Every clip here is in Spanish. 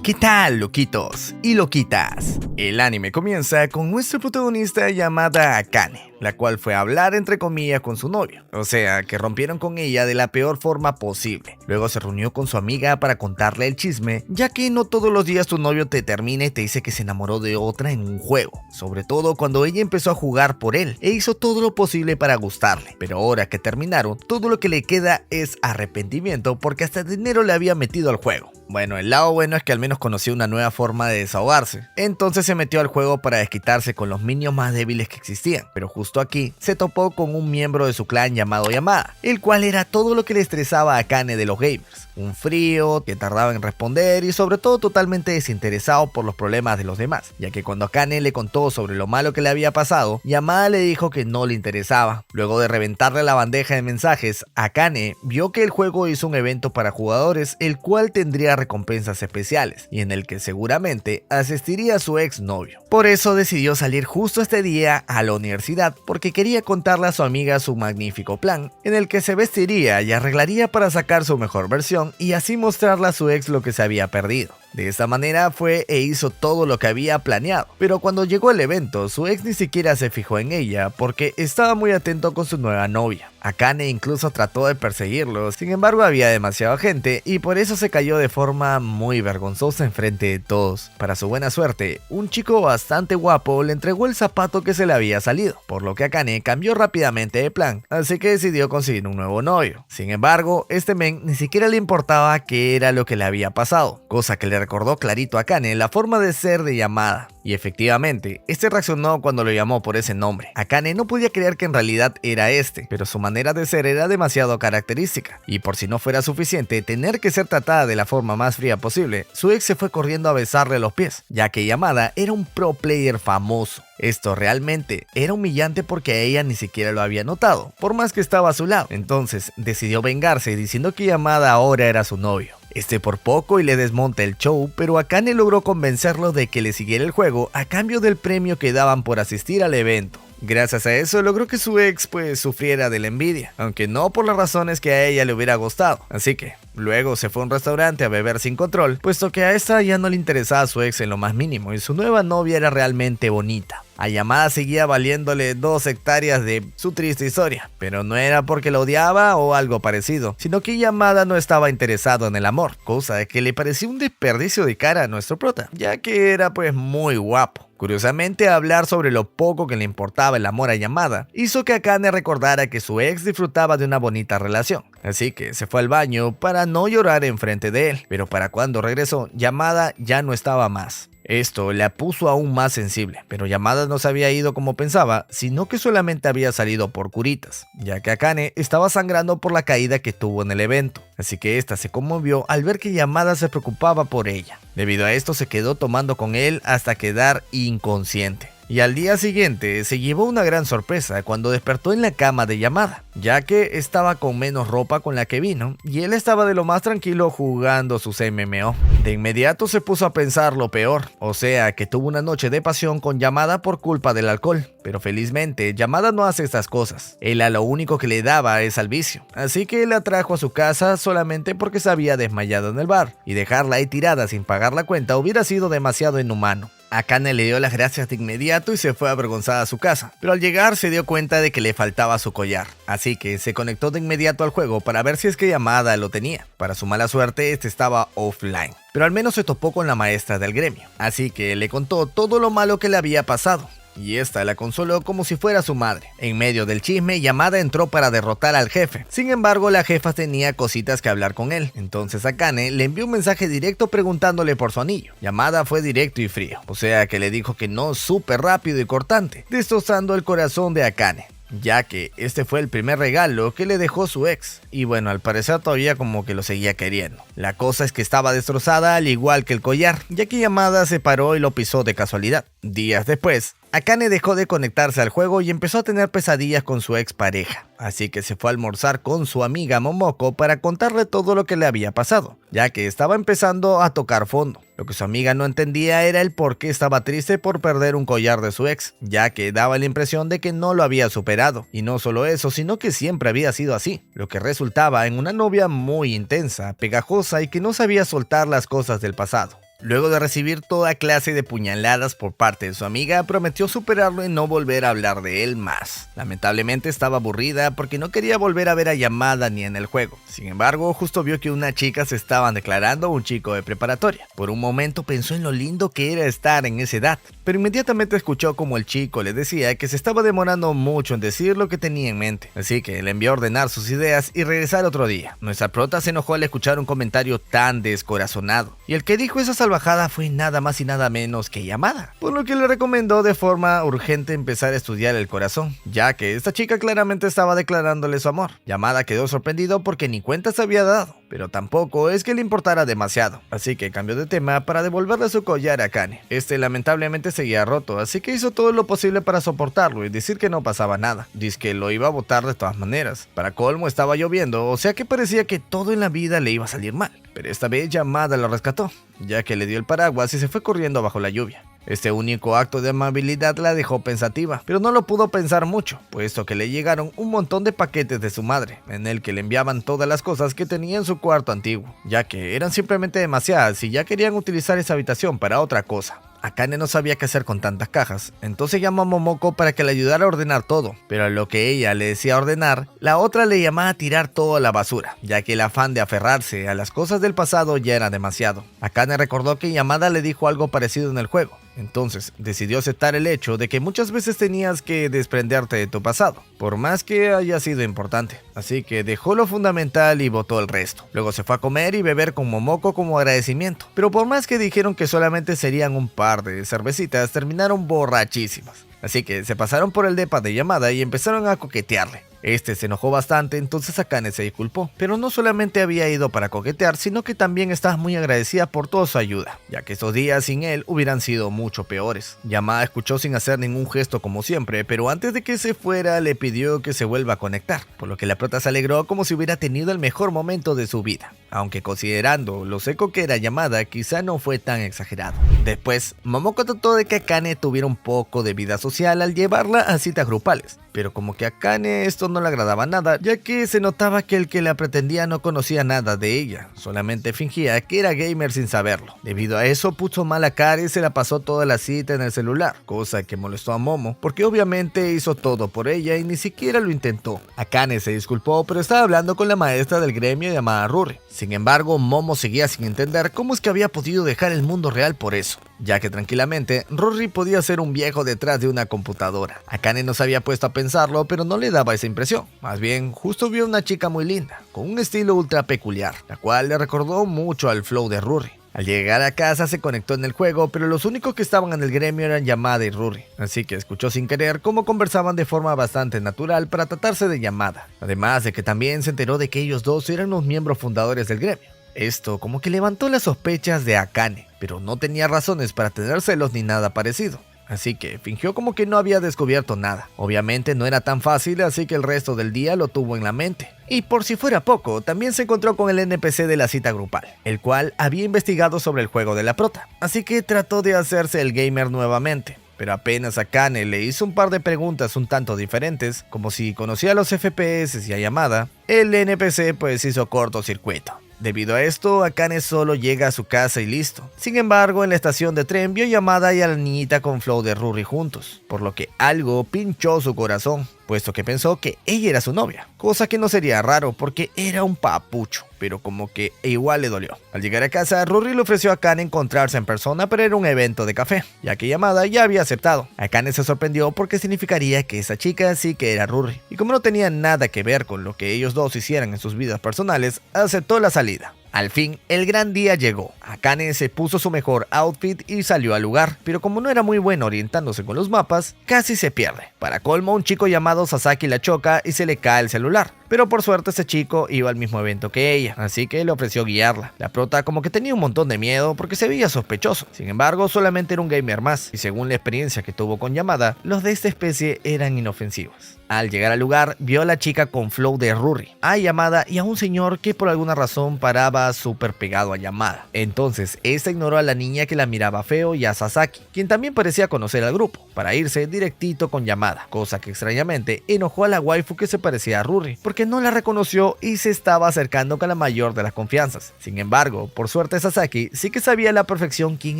¿Qué tal, loquitos y loquitas? El anime comienza con nuestra protagonista llamada Akane, la cual fue a hablar entre comillas con su novio, o sea, que rompieron con ella de la peor forma posible. Luego se reunió con su amiga para contarle el chisme, ya que no todos los días tu novio te termina y te dice que se enamoró de otra en un juego, sobre todo cuando ella empezó a jugar por él e hizo todo lo posible para gustarle, pero ahora que terminaron, todo lo que le queda es arrepentimiento porque hasta dinero le había metido al juego. Bueno, el lado bueno es que al menos conoció una nueva forma de desahogarse. Entonces se metió al juego para desquitarse con los minions más débiles que existían. Pero justo aquí se topó con un miembro de su clan llamado Yamada, el cual era todo lo que le estresaba a Akane de los gamers. Un frío que tardaba en responder y sobre todo totalmente desinteresado por los problemas de los demás, ya que cuando Akane le contó sobre lo malo que le había pasado, Yamada le dijo que no le interesaba. Luego de reventarle la bandeja de mensajes, Akane vio que el juego hizo un evento para jugadores, el cual tendría recompensas especiales y en el que seguramente asistiría su ex novio. Por eso decidió salir justo este día a la universidad porque quería contarle a su amiga su magnífico plan, en el que se vestiría y arreglaría para sacar su mejor versión y así mostrarle a su ex lo que se había perdido. De esta manera fue e hizo todo lo que había planeado, pero cuando llegó el evento, su ex ni siquiera se fijó en ella porque estaba muy atento con su nueva novia. Akane incluso trató de perseguirlo, sin embargo había demasiada gente y por eso se cayó de forma muy vergonzosa enfrente de todos. Para su buena suerte, un chico bastante guapo le entregó el zapato que se le había salido, por lo que Akane cambió rápidamente de plan, así que decidió conseguir un nuevo novio. Sin embargo, este men ni siquiera le importaba qué era lo que le había pasado, cosa que le recordó clarito a Akane la forma de ser de Yamada. Y efectivamente, este reaccionó cuando lo llamó por ese nombre. Akane no podía creer que en realidad era este, pero su manera de ser era demasiado característica. Y por si no fuera suficiente tener que ser tratada de la forma más fría posible, su ex se fue corriendo a besarle los pies, ya que Yamada era un pro player famoso. Esto realmente era humillante porque ella ni siquiera lo había notado, por más que estaba a su lado. Entonces decidió vengarse diciendo que Yamada ahora era su novio. Por poco y le desmonta el show, pero Akane logró convencerlo de que le siguiera el juego a cambio del premio que daban por asistir al evento. Gracias a eso logró que su ex sufriera de la envidia, aunque no por las razones que a ella le hubiera gustado. Así que luego se fue a un restaurante a beber sin control, puesto que a esta ya no le interesaba a su ex en lo más mínimo y su nueva novia era realmente bonita. A Yamada seguía valiéndole 2 hectáreas de su triste historia, pero no era porque lo odiaba o algo parecido, sino que Yamada no estaba interesado en el amor, cosa que le pareció un desperdicio de cara a nuestro prota, ya que era muy guapo. Curiosamente, hablar sobre lo poco que le importaba el amor a Yamada hizo que Akane recordara que su ex disfrutaba de una bonita relación, así que se fue al baño para no llorar enfrente de él, pero para cuando regresó, Yamada ya no estaba más. Esto la puso aún más sensible, pero Yamada no se había ido como pensaba, sino que solamente había salido por curitas, ya que Akane estaba sangrando por la caída que tuvo en el evento, así que esta se conmovió al ver que Yamada se preocupaba por ella. Debido a esto se quedó tomando con él hasta quedar inconsciente. Y al día siguiente se llevó una gran sorpresa cuando despertó en la cama de Yamada, ya que estaba con menos ropa con la que vino y él estaba de lo más tranquilo jugando sus MMO. De inmediato se puso a pensar lo peor, o sea que tuvo una noche de pasión con Yamada por culpa del alcohol, pero felizmente Yamada no hace estas cosas, él a lo único que le daba es al vicio, así que la trajo a su casa solamente porque se había desmayado en el bar, y dejarla ahí tirada sin pagar la cuenta hubiera sido demasiado inhumano. Akane le dio las gracias de inmediato y se fue avergonzada a su casa, pero al llegar se dio cuenta de que le faltaba su collar, así que se conectó de inmediato al juego para ver si es que Yamada lo tenía. Para su mala suerte, este estaba offline, pero al menos se topó con la maestra del gremio, así que le contó todo lo malo que le había pasado. Y esta la consoló como si fuera su madre. En medio del chisme, Yamada entró para derrotar al jefe. Sin embargo, la jefa tenía cositas que hablar con él. Entonces Akane le envió un mensaje directo preguntándole por su anillo. Yamada fue directo y frío, o sea que le dijo que no súper rápido y cortante, destrozando el corazón de Akane, ya que este fue el primer regalo que le dejó su ex, y bueno, al parecer todavía como que lo seguía queriendo. La cosa es que estaba destrozada al igual que el collar, ya que Yamada se paró y lo pisó de casualidad. Días después, Akane dejó de conectarse al juego y empezó a tener pesadillas con su ex pareja, así que se fue a almorzar con su amiga Momoko para contarle todo lo que le había pasado, ya que estaba empezando a tocar fondo. Lo que su amiga no entendía era el por qué estaba triste por perder un collar de su ex, ya que daba la impresión de que no lo había superado, y no solo eso, sino que siempre había sido así, lo que resultaba en una novia muy intensa, pegajosa y que no sabía soltar las cosas del pasado. Luego de recibir toda clase de puñaladas por parte de su amiga, prometió superarlo y no volver a hablar de él más. Lamentablemente estaba aburrida porque no quería volver a ver a Yamada ni en el juego. Sin embargo, justo vio que una chica se estaban declarando a un chico de preparatoria. Por un momento pensó en lo lindo que era estar en esa edad, pero inmediatamente escuchó como el chico le decía que se estaba demorando mucho en decir lo que tenía en mente. Así que le envió a ordenar sus ideas y regresar otro día. Nuestra prota se enojó al escuchar un comentario tan descorazonado, y el que dijo esa salvajada fue nada más y nada menos que Yamada, por lo que le recomendó de forma urgente empezar a estudiar el corazón, ya que esta chica claramente estaba declarándole su amor. Yamada quedó sorprendido porque ni cuenta se había dado, pero tampoco es que le importara demasiado, así que cambió de tema para devolverle su collar a Akane. Este lamentablemente seguía roto, así que hizo todo lo posible para soportarlo y decir que no pasaba nada. Dice que lo iba a botar de todas maneras. Para colmo estaba lloviendo, o sea que parecía que todo en la vida le iba a salir mal. Pero esta vez Yamada lo rescató, ya que le dio el paraguas y se fue corriendo bajo la lluvia. Este único acto de amabilidad la dejó pensativa, pero no lo pudo pensar mucho, puesto que le llegaron un montón de paquetes de su madre, en el que le enviaban todas las cosas que tenía en su cuarto antiguo, ya que eran simplemente demasiadas y ya querían utilizar esa habitación para otra cosa. Akane no sabía qué hacer con tantas cajas, entonces llamó a Momoko para que le ayudara a ordenar todo, pero a lo que ella le decía ordenar, la otra le llamaba a tirar todo a la basura, ya que el afán de aferrarse a las cosas del pasado ya era demasiado. Akane recordó que Yamada le dijo algo parecido en el juego, entonces decidió aceptar el hecho de que muchas veces tenías que desprenderte de tu pasado, por más que haya sido importante, así que dejó lo fundamental y botó el resto. Luego se fue a comer y beber con Momoko como agradecimiento, pero por más que dijeron que solamente serían un par de cervecitas, terminaron borrachísimas, así que se pasaron por el depa de Yamada y empezaron a coquetearle. Este se enojó bastante, entonces Akane se disculpó, pero no solamente había ido para coquetear, sino que también estaba muy agradecida por toda su ayuda, ya que estos días sin él hubieran sido mucho peores. Yamada escuchó sin hacer ningún gesto como siempre, pero antes de que se fuera le pidió que se vuelva a conectar, por lo que la prota se alegró como si hubiera tenido el mejor momento de su vida, aunque considerando lo seco que era Yamada, quizá no fue tan exagerado. Después, Momoko trató de que Akane tuviera un poco de vida social al llevarla a citas grupales, pero como que a Akane esto no le agradaba nada, ya que se notaba que el que la pretendía no conocía nada de ella, solamente fingía que era gamer sin saberlo. Debido a eso puso mala cara y se la pasó toda la cita en el celular, cosa que molestó a Momo, porque obviamente hizo todo por ella y ni siquiera lo intentó. Akane se disculpó, pero estaba hablando con la maestra del gremio llamada Ruri. Sin embargo, Momo seguía sin entender cómo es que había podido dejar el mundo real por eso, ya que tranquilamente Ruri podía ser un viejo detrás de una computadora. Akane no se había puesto a pensarlo, pero no le daba esa impresión. Más bien, justo vio una chica muy linda, con un estilo ultra peculiar, la cual le recordó mucho al flow de Ruri. Al llegar a casa se conectó en el juego, pero los únicos que estaban en el gremio eran Yamada y Ruri, así que escuchó sin querer cómo conversaban de forma bastante natural para tratarse de Yamada, además de que también se enteró de que ellos dos eran los miembros fundadores del gremio. Esto como que levantó las sospechas de Akane, pero no tenía razones para tener celos ni nada parecido, así que fingió como que no había descubierto nada. Obviamente no era tan fácil, así que el resto del día lo tuvo en la mente. Y por si fuera poco, también se encontró con el NPC de la cita grupal, el cual había investigado sobre el juego de la prota, así que trató de hacerse el gamer nuevamente. Pero apenas Akane le hizo un par de preguntas un tanto diferentes, como si conocía los FPS y a Yamada, el NPC pues hizo cortocircuito. Debido a esto, Akane solo llega a su casa y listo. Sin embargo, en la estación de tren vio a Yamada y a la niñita con flow de Ruri juntos, por lo que algo pinchó su corazón, puesto que pensó que ella era su novia, cosa que no sería raro porque era un papucho, pero como que igual le dolió. Al llegar a casa, Ruri le ofreció a Akane encontrarse en persona para ir a un evento de café, ya que Yamada ya había aceptado. Akane se sorprendió porque significaría que esa chica sí que era Ruri, y como no tenía nada que ver con lo que ellos dos hicieran en sus vidas personales, aceptó la salida. Al fin, el gran día llegó. Akane se puso su mejor outfit y salió al lugar, pero como no era muy bueno orientándose con los mapas, casi se pierde. Para colmo, un chico llamado Sasaki la choca y se le cae el celular, pero por suerte ese chico iba al mismo evento que ella, así que le ofreció guiarla. La prota como que tenía un montón de miedo porque se veía sospechoso, sin embargo solamente era un gamer más, y según la experiencia que tuvo con Yamada, los de esta especie eran inofensivos. Al llegar al lugar, vio a la chica con flow de Ruri, a Yamada y a un señor que por alguna razón paraba súper pegado a Yamada. Entonces, esta ignoró a la niña que la miraba feo y a Sasaki, quien también parecía conocer al grupo, para irse directito con Yamada, cosa que extrañamente enojó a la waifu que se parecía a Ruri, porque porque no la reconoció y se estaba acercando con la mayor de las confianzas. Sin embargo, por suerte Sasaki sí que sabía a la perfección quién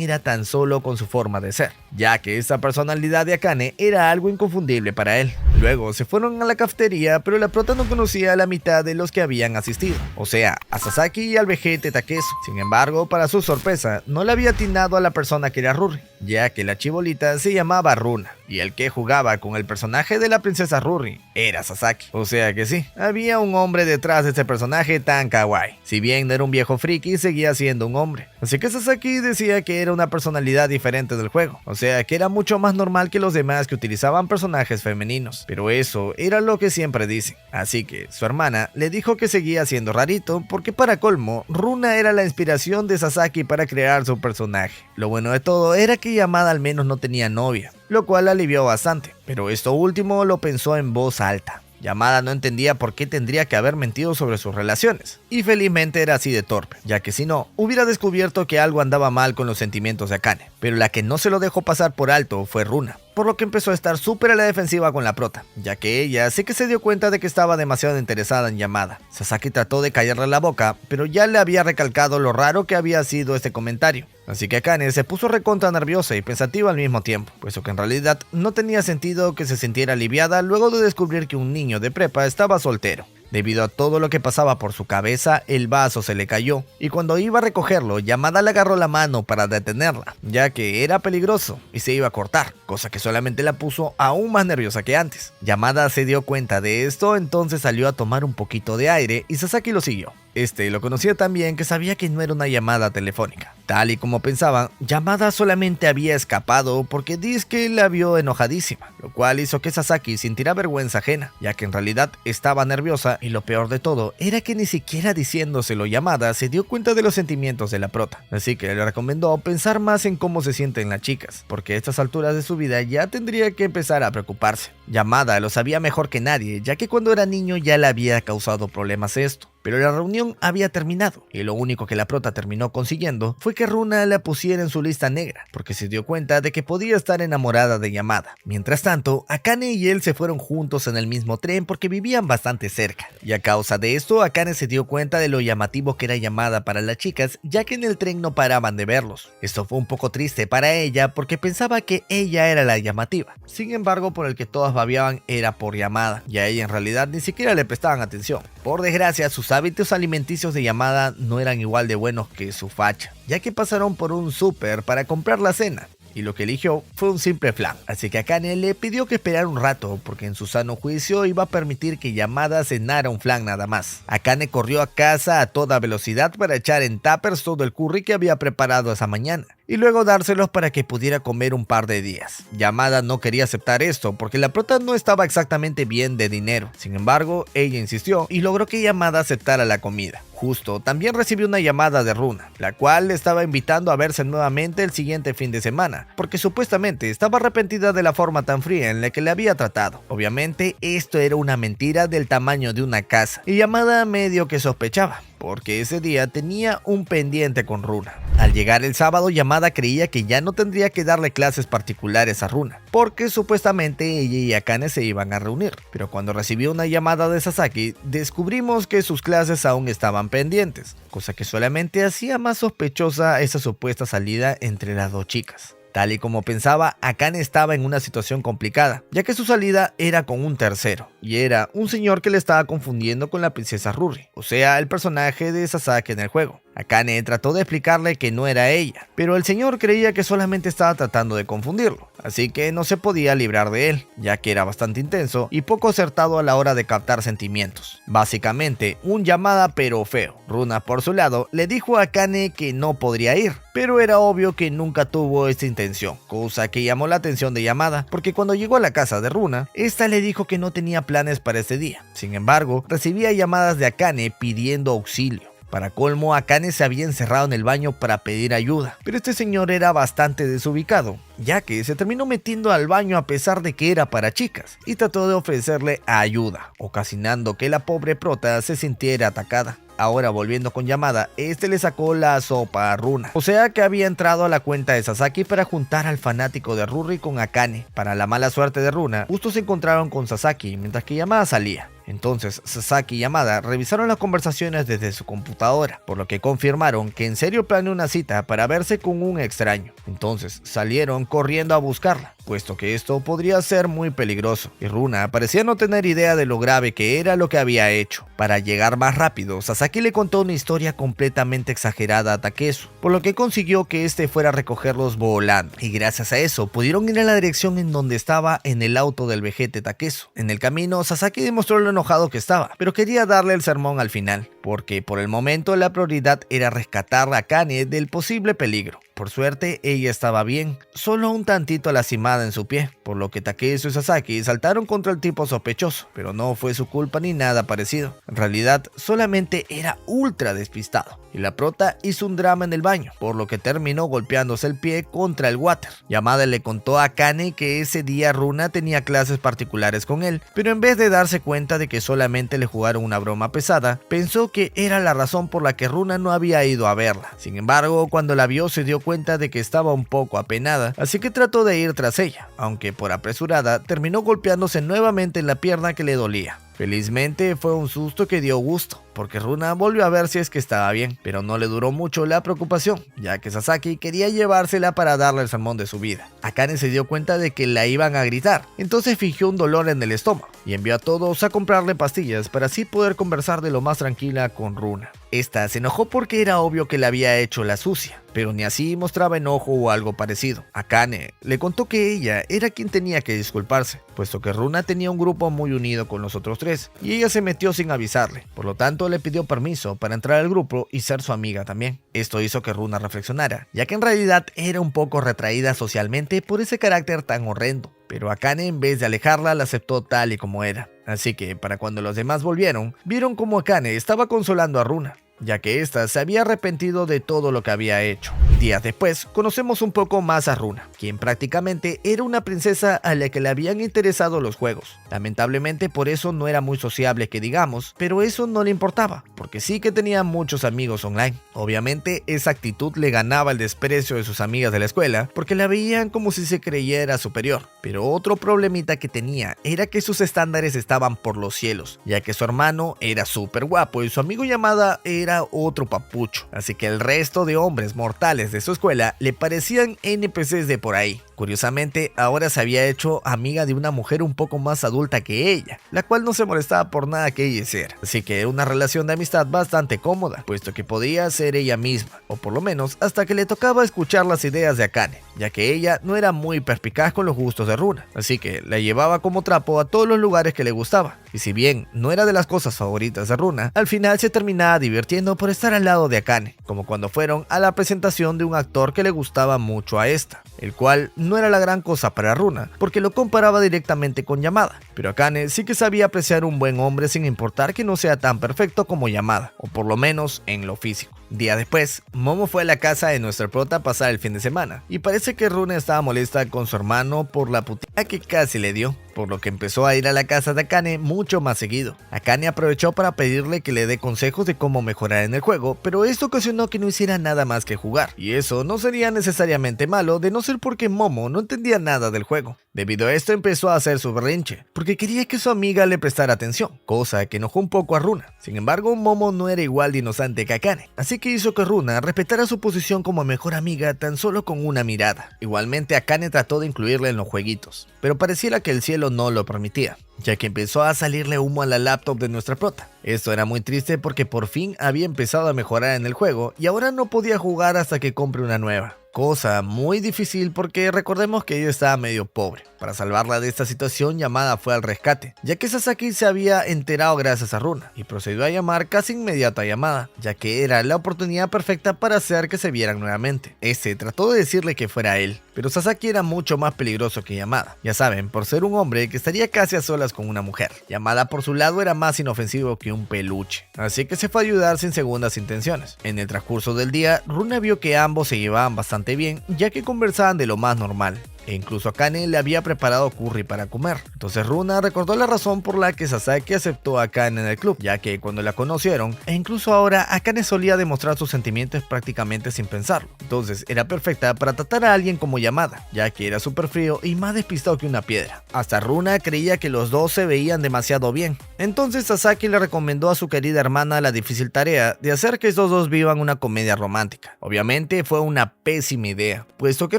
era tan solo con su forma de ser, ya que esa personalidad de Akane era algo inconfundible para él. Luego se fueron a la cafetería, pero la prota no conocía a la mitad de los que habían asistido, o sea, a Sasaki y al vejete Takesu. Sin embargo, para su sorpresa, no le había atinado a la persona que era Ruri, ya que la chibolita se llamaba Runa, y el que jugaba con el personaje de la princesa Ruri era Sasaki. O sea que sí, había un hombre detrás de ese personaje tan kawaii. Si bien no era un viejo friki, seguía siendo un hombre. Así que Sasaki decía que era una personalidad diferente del juego, o sea que era mucho más normal que los demás que utilizaban personajes femeninos. Pero eso era lo que siempre dicen. Así que su hermana le dijo que seguía siendo rarito, porque para colmo, Runa era la inspiración de Sasaki para crear su personaje. Lo bueno de todo era que Yamada al menos no tenía novia, lo cual alivió bastante, pero esto último lo pensó en voz alta. Yamada no entendía por qué tendría que haber mentido sobre sus relaciones, y felizmente era así de torpe, ya que si no, hubiera descubierto que algo andaba mal con los sentimientos de Akane. Pero la que no se lo dejó pasar por alto fue Runa, por lo que empezó a estar súper a la defensiva con la prota, ya que ella sí que se dio cuenta de que estaba demasiado interesada en Yamada. Sasaki trató de callarle la boca, pero ya le había recalcado lo raro que había sido este comentario. Así que Akane se puso recontra nerviosa y pensativa al mismo tiempo, puesto que en realidad no tenía sentido que se sintiera aliviada luego de descubrir que un niño de prepa estaba soltero. Debido a todo lo que pasaba por su cabeza, el vaso se le cayó, y cuando iba a recogerlo, Yamada le agarró la mano para detenerla, ya que era peligroso y se iba a cortar, cosa que solamente la puso aún más nerviosa que antes. Yamada se dio cuenta de esto, entonces salió a tomar un poquito de aire y Sasaki lo siguió. Este lo conocía tan bien que sabía que no era una llamada telefónica. Tal y como pensaban, Yamada solamente había escapado porque dizque la vio enojadísima, lo cual hizo que Sasaki sintiera vergüenza ajena, ya que en realidad estaba nerviosa y lo peor de todo era que ni siquiera diciéndoselo Yamada se dio cuenta de los sentimientos de la prota. Así que le recomendó pensar más en cómo se sienten las chicas, porque a estas alturas de su vida ya tendría que empezar a preocuparse. Yamada lo sabía mejor que nadie, ya que cuando era niño ya le había causado problemas esto. Pero la reunión había terminado, y lo único que la prota terminó consiguiendo fue que Runa la pusiera en su lista negra, porque se dio cuenta de que podía estar enamorada de Yamada. Mientras tanto, Akane y él se fueron juntos en el mismo tren porque vivían bastante cerca, y a causa de esto, Akane se dio cuenta de lo llamativo que era Yamada para las chicas, ya que en el tren no paraban de verlos. Esto fue un poco triste para ella porque pensaba que ella era la llamativa. Sin embargo, por el que todas babeaban era por Yamada, y a ella en realidad ni siquiera le prestaban atención. Por desgracia, sus hábitos alimenticios de Yamada no eran igual de buenos que su facha, ya que pasaron por un súper para comprar la cena, y lo que eligió fue un simple flan. Así que Akane le pidió que esperara un rato, porque en su sano juicio iba a permitir que Yamada cenara un flan nada más. Akane corrió a casa a toda velocidad para echar en tuppers todo el curry que había preparado esa mañana, y luego dárselos para que pudiera comer un par de días. Yamada no quería aceptar esto porque la prota no estaba exactamente bien de dinero. Sin embargo, ella insistió y logró que Yamada aceptara la comida. Justo también recibió una llamada de Runa, la cual le estaba invitando a verse nuevamente el siguiente fin de semana, porque supuestamente estaba arrepentida de la forma tan fría en la que le había tratado. Obviamente esto era una mentira del tamaño de una casa, y Yamada medio que sospechaba, porque ese día tenía un pendiente con Runa. Al llegar el sábado, Yamada creía que ya no tendría que darle clases particulares a Runa, porque supuestamente ella y Akane se iban a reunir. Pero cuando recibió una llamada de Sasaki, descubrimos que sus clases aún estaban pendientes, cosa que solamente hacía más sospechosa esa supuesta salida entre las dos chicas. Tal y como pensaba, Akane estaba en una situación complicada, ya que su salida era con un tercero, y era un señor que le estaba confundiendo con la princesa Ruri, o sea, el personaje de Sasaki en el juego. Akane trató de explicarle que no era ella, pero el señor creía que solamente estaba tratando de confundirlo, así que no se podía librar de él, ya que era bastante intenso y poco acertado a la hora de captar sentimientos. Básicamente, un llamada pero feo. Runa, por su lado, le dijo a Akane que no podría ir, pero era obvio que nunca tuvo esta intención, cosa que llamó la atención de Yamada, porque cuando llegó a la casa de Runa, esta le dijo que no tenía planes para ese día. Sin embargo, recibía llamadas de Akane pidiendo auxilio. Para colmo, Akane se había encerrado en el baño para pedir ayuda, pero este señor era bastante desubicado, ya que se terminó metiendo al baño a pesar de que era para chicas, y trató de ofrecerle ayuda, ocasionando que la pobre prota se sintiera atacada. Ahora, volviendo con Yamada, este le sacó la sopa a Runa, o sea que había entrado a la cuenta de Sasaki para juntar al fanático de Ruri con Akane. Para la mala suerte de Runa, justo se encontraron con Sasaki mientras que Yamada salía. Entonces Sasaki y Yamada revisaron las conversaciones desde su computadora, por lo que confirmaron que en serio planeó una cita para verse con un extraño. Entonces salieron corriendo a buscarla, puesto que esto podría ser muy peligroso, y Runa parecía no tener idea de lo grave que era lo que había hecho. Para llegar más rápido, Sasaki le contó una historia completamente exagerada a Takesu, por lo que consiguió que este fuera a recogerlos volando, y gracias a eso pudieron ir a la dirección en donde estaba en el auto del vejete Takesu. En el camino, Sasaki demostró lo enojado que estaba, pero quería darle el sermón al final, porque por el momento la prioridad era rescatar a Akane del posible peligro. Por suerte, ella estaba bien, solo un tantito lastimada en su pie, por lo que Takesu y Sasaki saltaron contra el tipo sospechoso, pero no fue su culpa ni nada parecido. En realidad, solamente era ultra despistado, y la prota hizo un drama en el baño, por lo que terminó golpeándose el pie contra el water. Yamada le contó a Akane que ese día Runa tenía clases particulares con él, pero en vez de darse cuenta de que solamente le jugaron una broma pesada, pensó que era la razón por la que Runa no había ido a verla. Sin embargo, cuando la vio se dio cuenta de que estaba un poco apenada, así que trató de ir tras ella, aunque por apresurada terminó golpeándose nuevamente en la pierna que le dolía. Felizmente fue un susto que dio gusto, porque Runa volvió a ver si es que estaba bien, pero no le duró mucho la preocupación, ya que Sasaki quería llevársela para darle el sermón de su vida. Akane se dio cuenta de que la iban a gritar, entonces fingió un dolor en el estómago y envió a todos a comprarle pastillas para así poder conversar de lo más tranquila con Runa. Esta se enojó porque era obvio que le había hecho la sucia, pero ni así mostraba enojo o algo parecido. Akane le contó que ella era quien tenía que disculparse, puesto que Runa tenía un grupo muy unido con los otros tres, y ella se metió sin avisarle, por lo tanto le pidió permiso para entrar al grupo y ser su amiga también. Esto hizo que Runa reflexionara, ya que en realidad era un poco retraída socialmente por ese carácter tan horrendo, pero Akane en vez de alejarla la aceptó tal y como era. Así que para cuando los demás volvieron, vieron como Akane estaba consolando a Runa, ya que ésta se había arrepentido de todo lo que había hecho. Días después, conocemos un poco más a Runa, quien prácticamente era una princesa a la que le habían interesado los juegos. Lamentablemente por eso no era muy sociable que digamos, pero eso no le importaba, porque sí que tenía muchos amigos online. Obviamente esa actitud le ganaba el desprecio de sus amigas de la escuela, porque la veían como si se creyera superior. Pero otro problemita que tenía era que sus estándares estaban por los cielos, ya que su hermano era súper guapo y su amigo Yamada era otro papucho, así que el resto de hombres mortales de su escuela le parecían NPCs de por ahí. Curiosamente, ahora se había hecho amiga de una mujer un poco más adulta que ella, la cual no se molestaba por nada que ella hiciera, así que era una relación de amistad bastante cómoda, puesto que podía ser ella misma, o por lo menos hasta que le tocaba escuchar las ideas de Akane, ya que ella no era muy perspicaz con los gustos de Runa, así que la llevaba como trapo a todos los lugares que le gustaba, y si bien no era de las cosas favoritas de Runa, al final se terminaba divirtiendo por estar al lado de Akane, como cuando fueron a la presentación de un actor que le gustaba mucho a esta, el cual no era la gran cosa para Runa, porque lo comparaba directamente con Yamada, pero Akane sí que sabía apreciar un buen hombre sin importar que no sea tan perfecto como Yamada, o por lo menos en lo físico. Día después, Momo fue a la casa de nuestra prota a pasar el fin de semana, y parece que Runa estaba molesta con su hermano por la puteada que casi le dio, por lo que empezó a ir a la casa de Akane mucho más seguido. Akane aprovechó para pedirle que le dé consejos de cómo mejorar en el juego, pero esto ocasionó que no hiciera nada más que jugar, y eso no sería necesariamente malo de no ser porque Momo no entendía nada del juego. Debido a esto empezó a hacer su berrinche, porque quería que su amiga le prestara atención, cosa que enojó un poco a Runa. Sin embargo, Momo no era igual de inocente que Akane, así que hizo que Runa respetara su posición como mejor amiga tan solo con una mirada. Igualmente Akane trató de incluirla en los jueguitos, pero pareciera que el cielo no lo permitía, ya que empezó a salirle humo a la laptop de nuestra prota. Esto era muy triste porque por fin había empezado a mejorar en el juego y ahora no podía jugar hasta que compre una nueva. Cosa muy difícil porque recordemos que ella estaba medio pobre. Para salvarla de esta situación, Yamada fue al rescate, ya que Sasaki se había enterado gracias a Runa y procedió a llamar casi inmediato a Yamada, ya que era la oportunidad perfecta para hacer que se vieran nuevamente. Este trató de decirle que fuera él, pero Sasaki era mucho más peligroso que Yamada, ya saben, por ser un hombre que estaría casi a solas con una mujer. Yamada por su lado era más inofensivo que un peluche, así que se fue a ayudar sin segundas intenciones. En el transcurso del día, Runa vio que ambos se llevaban bastante bien, ya que conversaban de lo más normal. e incluso Akane le había preparado curry para comer. Entonces Runa recordó la razón por la que Sasaki aceptó a Akane en el club, ya que cuando la conocieron, e incluso ahora, Akane solía demostrar sus sentimientos prácticamente sin pensarlo. Entonces era perfecta para tratar a alguien como Yamada, ya que era súper frío y más despistado que una piedra. Hasta Runa creía que los dos se veían demasiado bien. Entonces Sasaki le recomendó a su querida hermana la difícil tarea de hacer que estos dos vivan una comedia romántica. Obviamente fue una pésima idea, puesto que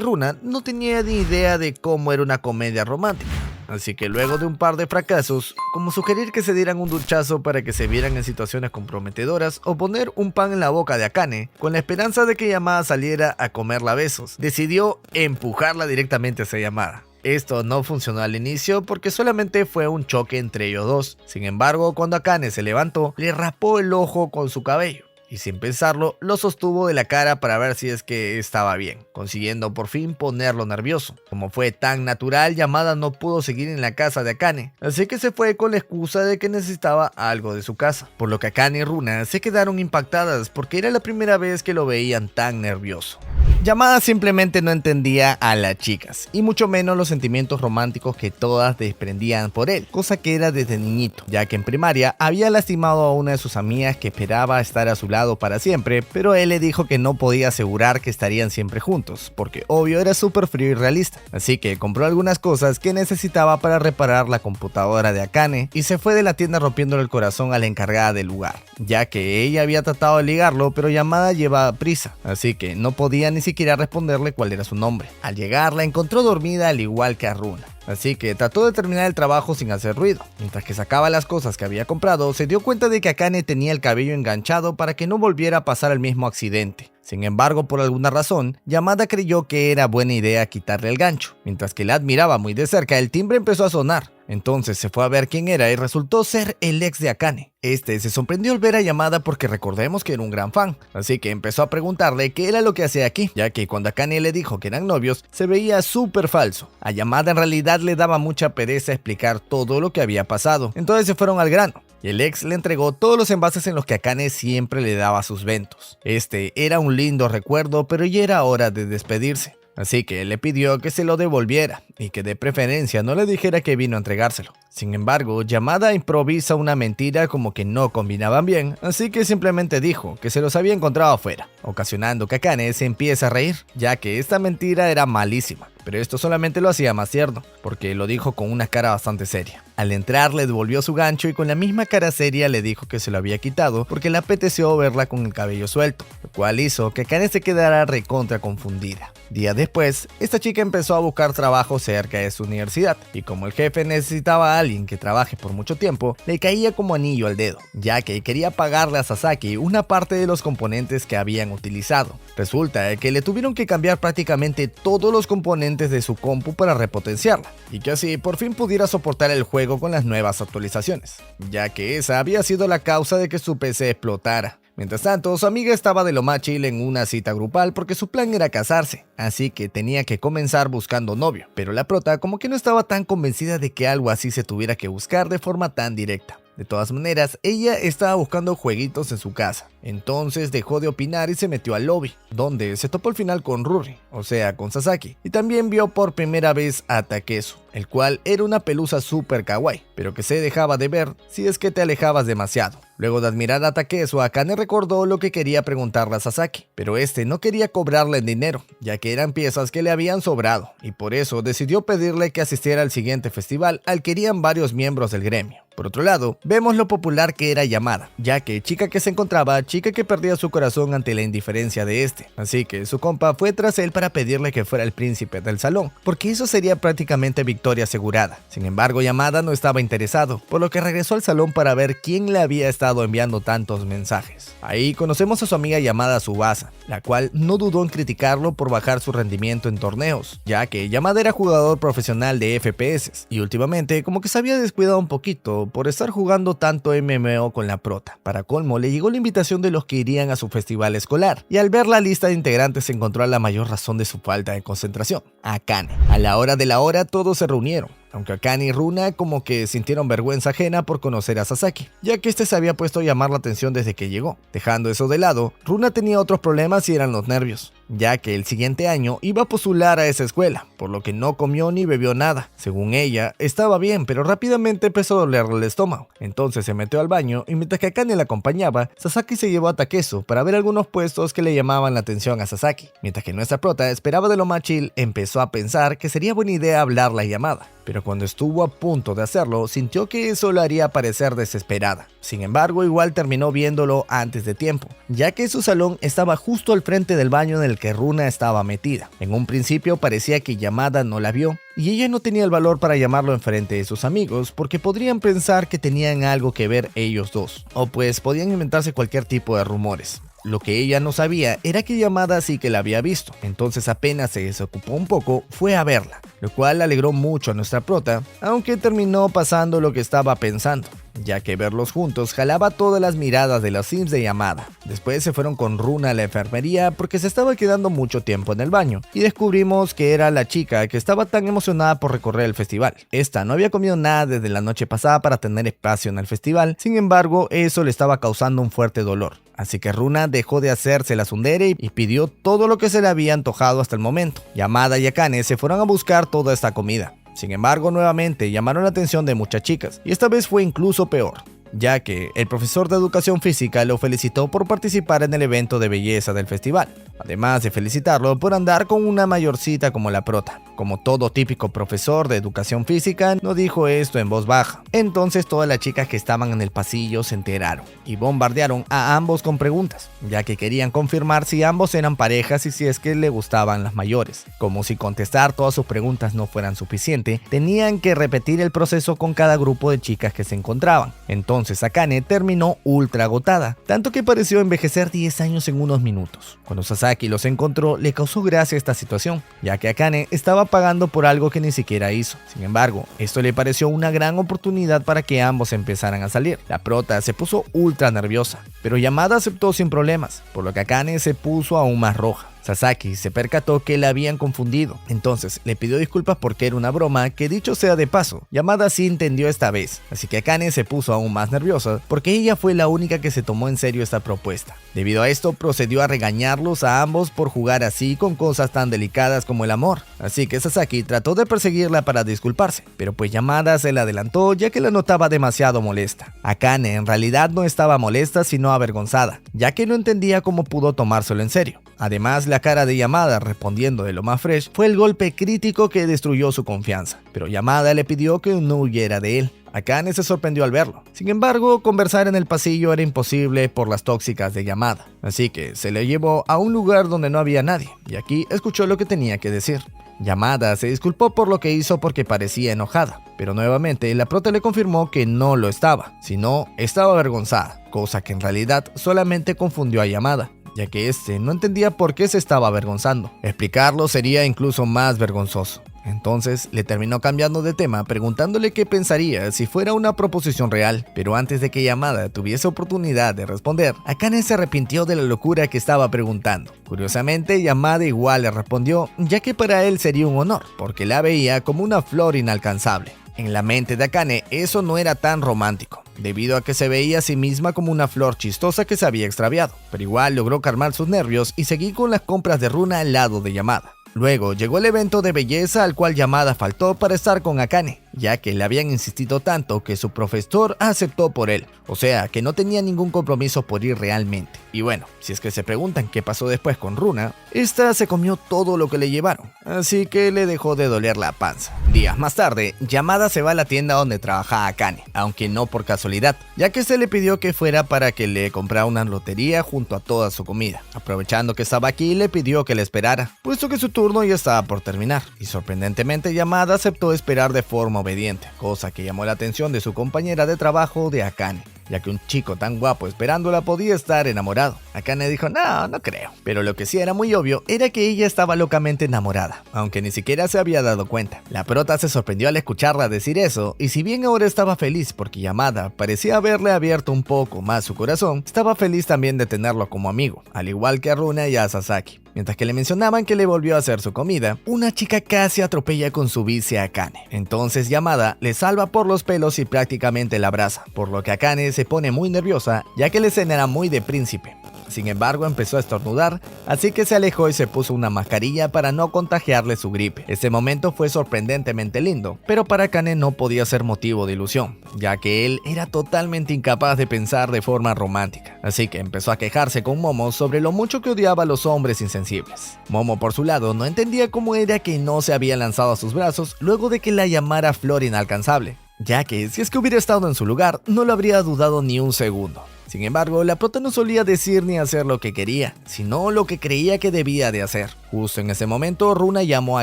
Runa no tenía ni idea de cómo era una comedia romántica. Así que luego de un par de fracasos, como sugerir que se dieran un duchazo para que se vieran en situaciones comprometedoras o poner un pan en la boca de Akane, con la esperanza de que Yamada saliera a comerla a besos, decidió empujarla directamente hacia Yamada. Esto no funcionó al inicio porque solamente fue un choque entre ellos dos. Sin embargo, cuando Akane se levantó, le rapó el ojo con su cabello y sin pensarlo, lo sostuvo de la cara para ver si es que estaba bien, consiguiendo por fin ponerlo nervioso. Como fue tan natural, Yamada no pudo seguir en la casa de Akane, así que se fue con la excusa de que necesitaba algo de su casa, por lo que Akane y Runa se quedaron impactadas porque era la primera vez que lo veían tan nervioso. Yamada simplemente no entendía a las chicas, y mucho menos los sentimientos románticos que todas desprendían por él, cosa que era desde niñito, ya que en primaria había lastimado a una de sus amigas que esperaba estar a su lado para siempre, pero él le dijo que no podía asegurar que estarían siempre juntos, porque obvio era súper frío y realista, así que compró algunas cosas que necesitaba para reparar la computadora de Akane y se fue de la tienda rompiéndole el corazón a la encargada del lugar, ya que ella había tratado de ligarlo, pero Yamada llevaba prisa, así que no podía ni siquiera responderle cuál era su nombre. Al llegar la encontró dormida al igual que a Runa, así que trató de terminar el trabajo sin hacer ruido. Mientras que sacaba las cosas que había comprado, se dio cuenta de que Akane tenía el cabello enganchado para que no volviera a pasar el mismo accidente. Sin embargo, por alguna razón, Yamada creyó que era buena idea quitarle el gancho. Mientras que la admiraba muy de cerca, el timbre empezó a sonar. Entonces se fue a ver quién era y resultó ser el ex de Akane. Este se sorprendió al ver a Yamada porque recordemos que era un gran fan, así que empezó a preguntarle qué era lo que hacía aquí, ya que cuando Akane le dijo que eran novios, se veía súper falso. A Yamada en realidad le daba mucha pereza explicar todo lo que había pasado, entonces se fueron al grano. Y el ex le entregó todos los envases en los que Akane siempre le daba sus ventos. Este era un lindo recuerdo, pero ya era hora de despedirse. Así que le pidió que se lo devolviera y que de preferencia no le dijera que vino a entregárselo. Sin embargo, Yamada improvisa una mentira como que no combinaban bien, así que simplemente dijo que se los había encontrado afuera, ocasionando que Akane se empiece a reír, ya que esta mentira era malísima. Pero esto solamente lo hacía más tierno, porque lo dijo con una cara bastante seria. Al entrar le devolvió su gancho y con la misma cara seria le dijo que se lo había quitado porque le apeteció verla con el cabello suelto, lo cual hizo que Akane se quedara recontra confundida. Días después, esta chica empezó a buscar trabajo cerca de su universidad, y como el jefe necesitaba a alguien que trabaje por mucho tiempo, le caía como anillo al dedo, ya que quería pagarle a Sasaki una parte de los componentes que habían utilizado. Resulta que le tuvieron que cambiar prácticamente todos los componentes de su compu para repotenciarla, y que así por fin pudiera soportar el juego con las nuevas actualizaciones, ya que esa había sido la causa de que su PC explotara. Mientras tanto, su amiga estaba de lo más chill en una cita grupal porque su plan era casarse, así que tenía que comenzar buscando novio, pero la prota como que no estaba tan convencida de que algo así se tuviera que buscar de forma tan directa. De todas maneras, ella estaba buscando jueguitos en su casa, entonces dejó de opinar y se metió al lobby, donde se topó al final con Ruri, o sea con Sasaki, y también vio por primera vez a Takesu, el cual era una pelusa super kawaii, pero que se dejaba de ver si es que te alejabas demasiado. Luego de admirar a Takesu, Akane recordó lo que quería preguntarle a Sasaki, pero este no quería cobrarle en dinero, ya que eran piezas que le habían sobrado, y por eso decidió pedirle que asistiera al siguiente festival al que irían varios miembros del gremio. Por otro lado, vemos lo popular que era Yamada, ya que chica que se encontraba, chica que perdía su corazón ante la indiferencia de este, así que su compa fue tras él para pedirle que fuera el príncipe del salón, porque eso sería prácticamente victoria asegurada. Sin embargo, Yamada no estaba interesado, por lo que regresó al salón para ver quién le había estado enviando tantos mensajes. Ahí conocemos a su amiga llamada Tsubasa, la cual no dudó en criticarlo por bajar su rendimiento en torneos, ya que Yamada era jugador profesional de FPS, y últimamente como que se había descuidado un poquito por estar jugando tanto MMO con la prota. Para colmo, le llegó la invitación de los que irían a su festival escolar, y al ver la lista de integrantes encontró la mayor razón de su falta de concentración: Akane. A la hora de la hora todos se reunieron, aunque Akane y Runa como que sintieron vergüenza ajena por conocer a Sasaki, ya que este se había puesto a llamar la atención desde que llegó. Dejando eso de lado, Runa tenía otros problemas y eran los nervios, ya que el siguiente año iba a postular a esa escuela, por lo que no comió ni bebió nada. Según ella, estaba bien, pero rápidamente empezó a dolerle el estómago. Entonces se metió al baño y mientras que Akane la acompañaba, Sasaki se llevó a Takesu para ver algunos puestos que le llamaban la atención a Sasaki. Mientras que nuestra prota esperaba de lo más chill, empezó a pensar que sería buena idea hablarla llamada. Pero cuando estuvo a punto de hacerlo, sintió que eso la haría parecer desesperada. Sin embargo, igual terminó viéndolo antes de tiempo, ya que su salón estaba justo al frente del baño en el que Runa estaba metida. En un principio parecía que Yamada no la vio, y ella no tenía el valor para llamarlo enfrente de sus amigos porque podrían pensar que tenían algo que ver ellos dos, o pues podían inventarse cualquier tipo de rumores. Lo que ella no sabía era que Yamada sí que la había visto, entonces apenas se desocupó un poco, fue a verla, lo cual alegró mucho a nuestra prota, aunque terminó pasando lo que estaba pensando, ya que verlos juntos jalaba todas las miradas de los sims de Yamada. Después se fueron con Runa a la enfermería porque se estaba quedando mucho tiempo en el baño, y descubrimos que era la chica que estaba tan emocionada por recorrer el festival. Esta no había comido nada desde la noche pasada para tener espacio en el festival, sin embargo eso le estaba causando un fuerte dolor. Así que Runa dejó de hacerse la tsundere y pidió todo lo que se le había antojado hasta el momento. Yamada y Akane se fueron a buscar toda esta comida. Sin embargo, nuevamente llamaron la atención de muchas chicas, y esta vez fue incluso peor, ya que el profesor de educación física lo felicitó por participar en el evento de belleza del festival, además de felicitarlo por andar con una mayorcita como la prota. Como todo típico profesor de educación física, no dijo esto en voz baja. Entonces todas las chicas que estaban en el pasillo se enteraron y bombardearon a ambos con preguntas, ya que querían confirmar si ambos eran parejas y si es que le gustaban las mayores. Como si contestar todas sus preguntas no fueran suficiente, tenían que repetir el proceso con cada grupo de chicas que se encontraban. Entonces Akane terminó ultra agotada, tanto que pareció envejecer 10 años en unos minutos. Cuando Sasaki los encontró, le causó gracia esta situación, ya que Akane estaba pagando por algo que ni siquiera hizo. Sin embargo, esto le pareció una gran oportunidad para que ambos empezaran a salir. La prota se puso ultra nerviosa, pero Yamada aceptó sin problemas, por lo que Akane se puso aún más roja. Sasaki se percató que la habían confundido, entonces le pidió disculpas porque era una broma que, dicho sea de paso, Yamada sí entendió esta vez, así que Akane se puso aún más nerviosa porque ella fue la única que se tomó en serio esta propuesta. Debido a esto, procedió a regañarlos a ambos por jugar así con cosas tan delicadas como el amor, así que Sasaki trató de perseguirla para disculparse, pero pues Yamada se la adelantó ya que la notaba demasiado molesta. Akane en realidad no estaba molesta sino avergonzada, ya que no entendía cómo pudo tomárselo en serio. Además, la cara de Yamada respondiendo de lo más fresh fue el golpe crítico que destruyó su confianza, pero Yamada le pidió que no huyera de él. Akane se sorprendió al verlo. Sin embargo, conversar en el pasillo era imposible por las tóxicas de Yamada, así que se le llevó a un lugar donde no había nadie, y aquí escuchó lo que tenía que decir. Yamada se disculpó por lo que hizo porque parecía enojada, pero nuevamente la prota le confirmó que no lo estaba, sino estaba avergonzada, cosa que en realidad solamente confundió a Yamada, ya que este no entendía por qué se estaba avergonzando. Explicarlo sería incluso más vergonzoso. Entonces le terminó cambiando de tema preguntándole qué pensaría si fuera una proposición real, pero antes de que Yamada tuviese oportunidad de responder, Akane se arrepintió de la locura que estaba preguntando. Curiosamente, Yamada igual le respondió, ya que para él sería un honor, porque la veía como una flor inalcanzable. En la mente de Akane eso no era tan romántico, debido a que se veía a sí misma como una flor chistosa que se había extraviado, pero igual logró calmar sus nervios y seguir con las compras de Runa al lado de Yamada. Luego llegó el evento de belleza al cual Yamada faltó para estar con Akane, ya que le habían insistido tanto que su profesor aceptó por él, o sea que no tenía ningún compromiso por ir realmente. Y bueno, si es que se preguntan qué pasó después con Runa, esta se comió todo lo que le llevaron, así que le dejó de doler la panza. Días más tarde, Yamada se va a la tienda donde trabaja Akane, aunque no por casualidad, ya que se le pidió que fuera para que le comprara una lotería junto a toda su comida. Aprovechando que estaba aquí, le pidió que le esperara, puesto que su turno ya estaba por terminar, y sorprendentemente Yamada aceptó esperar de forma obediente, cosa que llamó la atención de su compañera de trabajo de Akane, ya que un chico tan guapo esperándola podía estar enamorado. Akane dijo, no creo. Pero lo que sí era muy obvio era que ella estaba locamente enamorada, aunque ni siquiera se había dado cuenta. La prota se sorprendió al escucharla decir eso, y si bien ahora estaba feliz porque Yamada parecía haberle abierto un poco más su corazón, estaba feliz también de tenerlo como amigo, al igual que a Runa y a Sasaki. Mientras que le mencionaban que le volvió a hacer su comida, una chica casi atropella con su bici a Akane. Entonces Yamada le salva por los pelos y prácticamente la abraza, por lo que Akane se pone muy nerviosa, ya que la escena era muy de príncipe. Sin embargo, empezó a estornudar, así que se alejó y se puso una mascarilla para no contagiarle su gripe. Ese momento fue sorprendentemente lindo, pero para Akane no podía ser motivo de ilusión, ya que él era totalmente incapaz de pensar de forma romántica. Así que empezó a quejarse con Momo sobre lo mucho que odiaba a los hombres insensibles. Momo, por su lado, no entendía cómo era que no se había lanzado a sus brazos luego de que la llamara flor inalcanzable, ya que si es que hubiera estado en su lugar, no lo habría dudado ni un segundo. Sin embargo, la prota no solía decir ni hacer lo que quería, sino lo que creía que debía de hacer. Justo en ese momento, Runa llamó a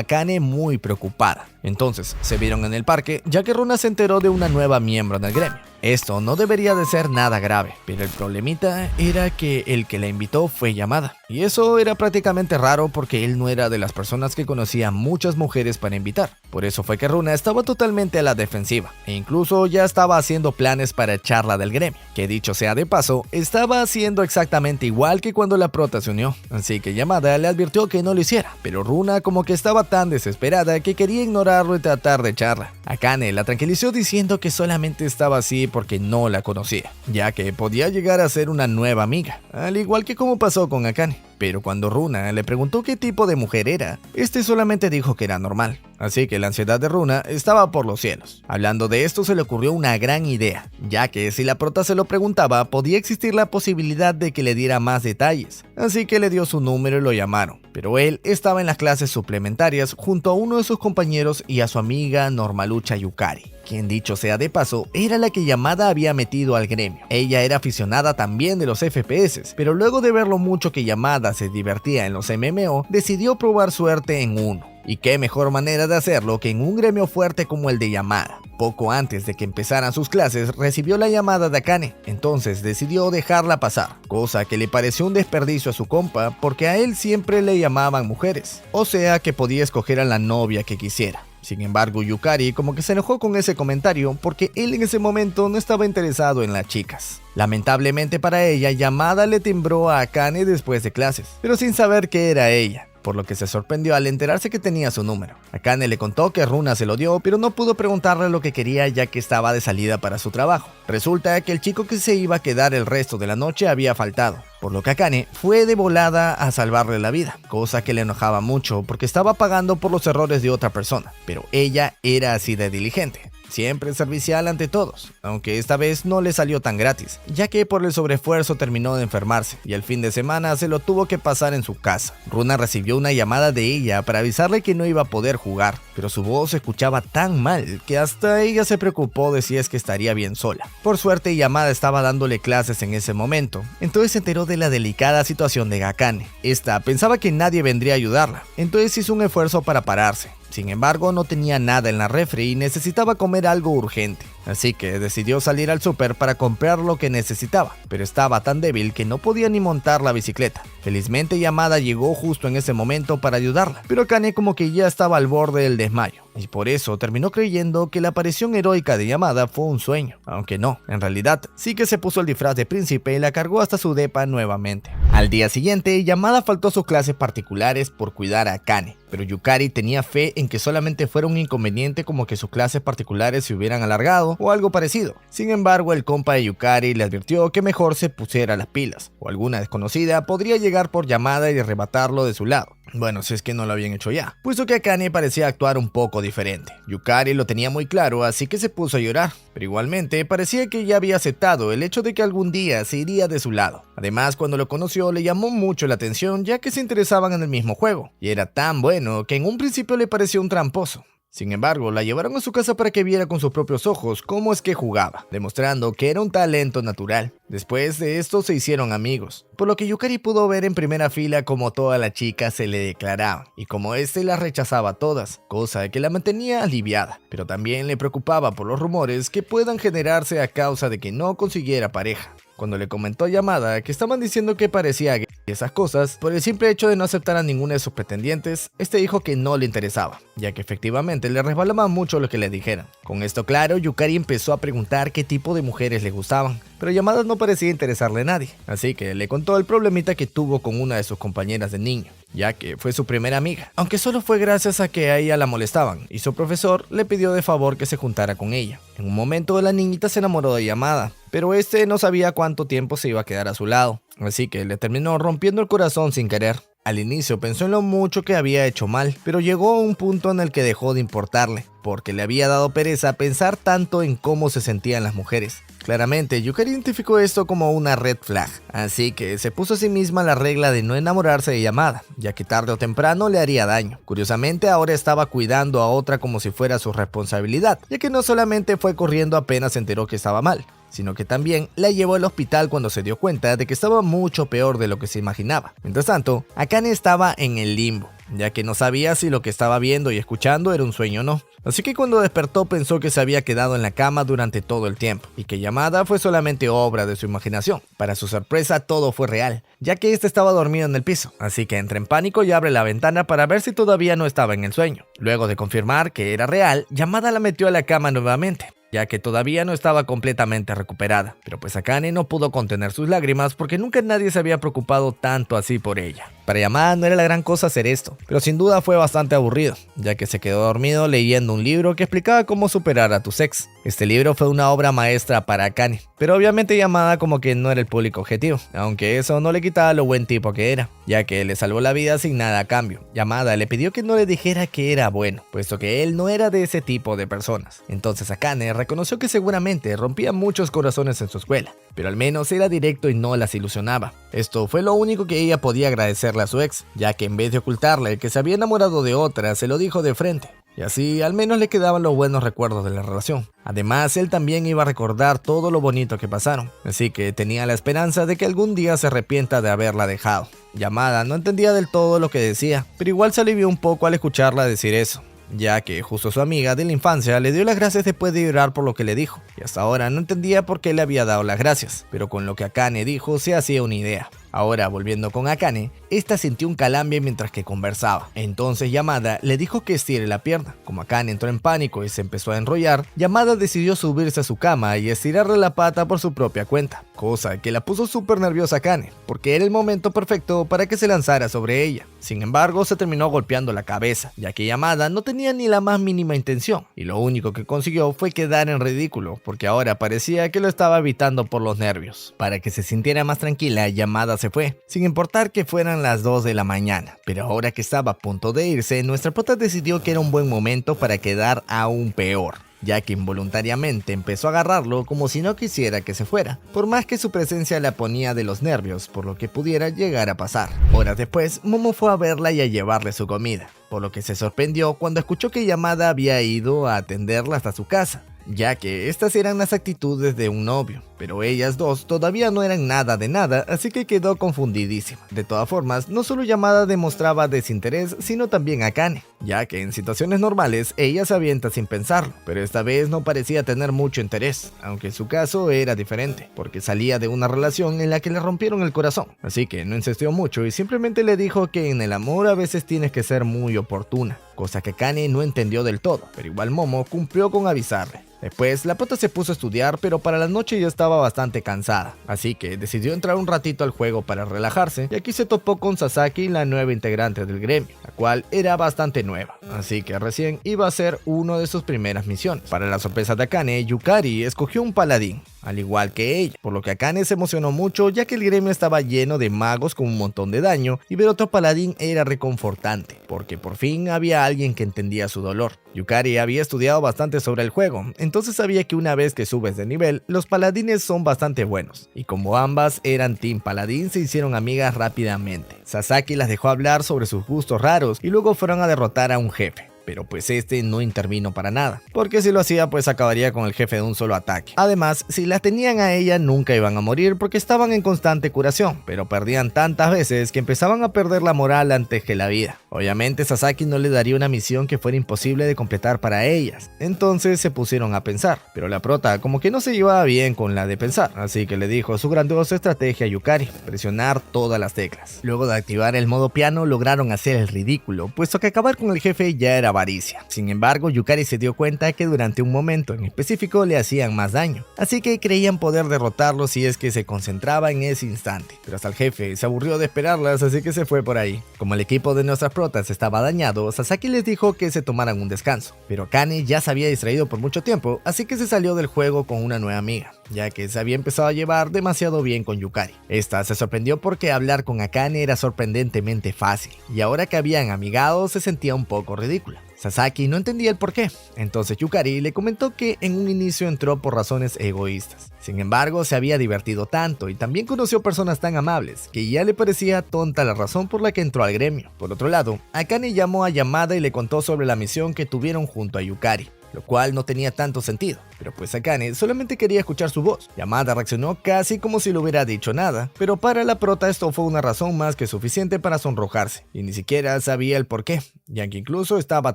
Akane muy preocupada. Entonces, se vieron en el parque, ya que Runa se enteró de una nueva miembro en el gremio. Esto no debería de ser nada grave, pero el problemita era que el que la invitó fue Yamada. Y eso era prácticamente raro porque él no era de las personas que conocía muchas mujeres para invitar. Por eso fue que Runa estaba totalmente a la defensiva, e incluso ya estaba haciendo planes para echarla del gremio, que dicho sea de paso, estaba haciendo exactamente igual que cuando la prota se unió. Así que Yamada le advirtió que no lo hiciera, pero Runa como que estaba tan desesperada que quería ignorarlo y tratar de echarla. Akane la tranquilizó diciendo que solamente estaba así porque no la conocía, ya que podía llegar a ser una nueva amiga, al igual que como pasó con Akane. Pero cuando Runa le preguntó qué tipo de mujer era, este solamente dijo que era normal. Así que la ansiedad de Runa estaba por los cielos. Hablando de esto, se le ocurrió una gran idea, ya que si la prota se lo preguntaba, podía existir la posibilidad de que le diera más detalles. Así que le dio su número y lo llamaron. Pero él estaba en las clases suplementarias junto a uno de sus compañeros y a su amiga Normalucha Yukari, quien dicho sea de paso, era la que Yamada había metido al gremio. Ella era aficionada también de los FPS, pero luego de ver lo mucho que Yamada se divertía en los MMO, decidió probar suerte en uno. Y qué mejor manera de hacerlo que en un gremio fuerte como el de Yamada. Poco antes de que empezaran sus clases, recibió la llamada de Akane, entonces decidió dejarla pasar, cosa que le pareció un desperdicio a su compa porque a él siempre le llamaban mujeres, o sea que podía escoger a la novia que quisiera. Sin embargo, Yukari como que se enojó con ese comentario porque él en ese momento no estaba interesado en las chicas. Lamentablemente para ella, Yamada le timbró a Akane después de clases, pero sin saber que era ella, por lo que se sorprendió al enterarse que tenía su número. Akane le contó que Runa se lo dio, pero no pudo preguntarle lo que quería ya que estaba de salida para su trabajo. Resulta que el chico que se iba a quedar el resto de la noche había faltado, por lo que Akane fue de volada a salvarle la vida, cosa que le enojaba mucho porque estaba pagando por los errores de otra persona, pero ella era así de diligente. Siempre servicial ante todos, aunque esta vez no le salió tan gratis, ya que por el sobreesfuerzo terminó de enfermarse y el fin de semana se lo tuvo que pasar en su casa. Runa recibió una llamada de ella para avisarle que no iba a poder jugar, pero su voz se escuchaba tan mal que hasta ella se preocupó de si es que estaría bien sola. Por suerte, Yamada estaba dándole clases en ese momento, entonces se enteró de la delicada situación de Akane. Esta pensaba que nadie vendría a ayudarla, entonces hizo un esfuerzo para pararse. Sin embargo, no tenía nada en la refri y necesitaba comer algo urgente, así que decidió salir al súper para comprar lo que necesitaba, pero estaba tan débil que no podía ni montar la bicicleta. Felizmente Yamada llegó justo en ese momento para ayudarla, pero Akane como que ya estaba al borde del desmayo, y por eso terminó creyendo que la aparición heroica de Yamada fue un sueño, aunque no, en realidad sí que se puso el disfraz de príncipe y la cargó hasta su depa nuevamente. Al día siguiente, Yamada faltó a sus clases particulares por cuidar a Akane, pero Yukari tenía fe en que solamente fuera un inconveniente como que sus clases particulares se hubieran alargado o algo parecido. Sin embargo, el compa de Yukari le advirtió que mejor se pusiera las pilas, o alguna desconocida podría llegar por Yamada y arrebatarlo de su lado. Bueno, si es que no lo habían hecho ya, puesto que Akane parecía actuar un poco diferente. Yukari lo tenía muy claro, así que se puso a llorar, pero igualmente parecía que ya había aceptado el hecho de que algún día se iría de su lado. Además, cuando lo conoció le llamó mucho la atención ya que se interesaban en el mismo juego, y era tan bueno que en un principio le pareció un tramposo. Sin embargo, la llevaron a su casa para que viera con sus propios ojos cómo es que jugaba, demostrando que era un talento natural. Después de esto se hicieron amigos, por lo que Yukari pudo ver en primera fila cómo todas las chicas se le declaraban, y como este las rechazaba todas, cosa que la mantenía aliviada, pero también le preocupaba por los rumores que puedan generarse a causa de que no consiguiera pareja. Cuando le comentó a Yamada que estaban diciendo que parecía gay y esas cosas, por el simple hecho de no aceptar a ninguna de sus pretendientes, este dijo que no le interesaba, ya que efectivamente le resbalaba mucho lo que le dijeran. Con esto claro, Yukari empezó a preguntar qué tipo de mujeres le gustaban, pero Yamada no parecía interesarle a nadie, así que le contó el problemita que tuvo con una de sus compañeras de niño, ya que fue su primera amiga, aunque solo fue gracias a que a ella la molestaban, y su profesor le pidió de favor que se juntara con ella. En un momento la niñita se enamoró de Yamada, pero este no sabía cuánto tiempo se iba a quedar a su lado, así que le terminó rompiendo el corazón sin querer. Al inicio pensó en lo mucho que había hecho mal, pero llegó a un punto en el que dejó de importarle, porque le había dado pereza pensar tanto en cómo se sentían las mujeres. Claramente, Yukari identificó esto como una red flag, así que se puso a sí misma la regla de no enamorarse de Yamada, ya que tarde o temprano le haría daño. Curiosamente, ahora estaba cuidando a otra como si fuera su responsabilidad, ya que no solamente fue corriendo apenas se enteró que estaba mal, sino que también la llevó al hospital cuando se dio cuenta de que estaba mucho peor de lo que se imaginaba. Mientras tanto, Akane estaba en el limbo, ya que no sabía si lo que estaba viendo y escuchando era un sueño o no. Así que cuando despertó pensó que se había quedado en la cama durante todo el tiempo, y que Yamada fue solamente obra de su imaginación. Para su sorpresa, todo fue real, ya que este estaba dormido en el piso, así que entra en pánico y abre la ventana para ver si todavía no estaba en el sueño. Luego de confirmar que era real, Yamada la metió a la cama nuevamente, ya que todavía no estaba completamente recuperada. Pero pues Akane no pudo contener sus lágrimas porque nunca nadie se había preocupado tanto así por ella. Para Yamada no era la gran cosa hacer esto, pero sin duda fue bastante aburrido, ya que se quedó dormido leyendo un libro que explicaba cómo superar a tu ex. Este libro fue una obra maestra para Akane, pero obviamente Yamada como que no era el público objetivo, aunque eso no le quitaba lo buen tipo que era, ya que le salvó la vida sin nada a cambio. Yamada le pidió que no le dijera que era bueno, puesto que él no era de ese tipo de personas. Entonces Akane reconoció que seguramente rompía muchos corazones en su escuela, pero al menos era directo y no las ilusionaba. Esto fue lo único que ella podía agradecerle a su ex, ya que en vez de ocultarle que se había enamorado de otra, se lo dijo de frente. Y así al menos le quedaban los buenos recuerdos de la relación. Además, él también iba a recordar todo lo bonito que pasaron, así que tenía la esperanza de que algún día se arrepienta de haberla dejado. Yamada no entendía del todo lo que decía, pero igual se alivió un poco al escucharla decir eso, ya que justo su amiga de la infancia le dio las gracias después de llorar por lo que le dijo, y hasta ahora no entendía por qué le había dado las gracias, pero con lo que Akane dijo se hacía una idea. Ahora, volviendo con Akane, esta sintió un calambre mientras que conversaba. Entonces Yamada le dijo que estire la pierna. Como Akane entró en pánico y se empezó a enrollar, Yamada decidió subirse a su cama y estirarle la pata por su propia cuenta, cosa que la puso súper nerviosa a Akane, porque era el momento perfecto para que se lanzara sobre ella. Sin embargo, se terminó golpeando la cabeza, ya que Yamada no tenía ni la más mínima intención, y lo único que consiguió fue quedar en ridículo, porque ahora parecía que lo estaba evitando por los nervios. Para que se sintiera más tranquila, Yamada se fue, sin importar que fueran las 2 de la mañana. Pero ahora que estaba a punto de irse, nuestra prota decidió que era un buen momento para quedar aún peor, ya que involuntariamente empezó a agarrarlo como si no quisiera que se fuera, por más que su presencia la ponía de los nervios por lo que pudiera llegar a pasar. Horas después, Momo fue a verla y a llevarle su comida, por lo que se sorprendió cuando escuchó que Yamada había ido a atenderla hasta su casa, ya que estas eran las actitudes de un novio, pero ellas dos todavía no eran nada de nada, así que quedó confundidísima. De todas formas, no solo Yamada demostraba desinterés, sino también Akane, ya que en situaciones normales ella se avienta sin pensarlo, pero esta vez no parecía tener mucho interés, aunque en su caso era diferente, porque salía de una relación en la que le rompieron el corazón, así que no insistió mucho y simplemente le dijo que en el amor a veces tienes que ser muy oportuna, cosa que Akane no entendió del todo, pero igual Momo cumplió con avisarle. Después, la prota se puso a estudiar, pero para la noche ya estaba bastante cansada, así que decidió entrar un ratito al juego para relajarse, y aquí se topó con Sasaki, la nueva integrante del gremio, la cual era bastante nueva, así que recién iba a ser una de sus primeras misiones. Para la sorpresa de Akane, Yukari escogió un paladín, al igual que ella, por lo que Akane se emocionó mucho, ya que el gremio estaba lleno de magos con un montón de daño, y ver otro paladín era reconfortante, porque por fin había alguien que entendía su dolor. Yukari había estudiado bastante sobre el juego, entonces sabía que una vez que subes de nivel, los paladines son bastante buenos, y como ambas eran Team Paladín, se hicieron amigas rápidamente. Sasaki las dejó hablar sobre sus gustos raros, y luego fueron a derrotar a un jefe. Pero pues este no intervino para nada, porque si lo hacía pues acabaría con el jefe de un solo ataque. Además, si la tenían a ella nunca iban a morir porque estaban en constante curación, pero perdían tantas veces que empezaban a perder la moral antes que la vida. Obviamente Sasaki no le daría una misión que fuera imposible de completar para ellas, entonces se pusieron a pensar, pero la prota como que no se llevaba bien con la de pensar, así que le dijo su grandiosa estrategia a Yukari, presionar todas las teclas. Luego de activar el modo piano lograron hacer el ridículo, puesto que acabar con el jefe ya era avaricia. Sin embargo, Yukari se dio cuenta que durante un momento en específico le hacían más daño, así que creían poder derrotarlo si es que se concentraba en ese instante, pero hasta el jefe se aburrió de esperarlas, así que se fue por ahí. Como el equipo de nuestras prota estaba dañado, Sasaki les dijo que se tomaran un descanso, pero Akane ya se había distraído por mucho tiempo, así que se salió del juego con una nueva amiga, ya que se había empezado a llevar demasiado bien con Yukari. Esta se sorprendió porque hablar con Akane era sorprendentemente fácil, y ahora que habían amigado se sentía un poco ridícula. Sasaki no entendía el porqué, entonces Yukari le comentó que en un inicio entró por razones egoístas. Sin embargo, se había divertido tanto y también conoció personas tan amables que ya le parecía tonta la razón por la que entró al gremio. Por otro lado, Akane llamó a Yamada y le contó sobre la misión que tuvieron junto a Yukari, lo cual no tenía tanto sentido, pero pues Akane solamente quería escuchar su voz. Yamada reaccionó casi como si le hubiera dicho nada, pero para la prota esto fue una razón más que suficiente para sonrojarse, y ni siquiera sabía el porqué, ya que incluso estaba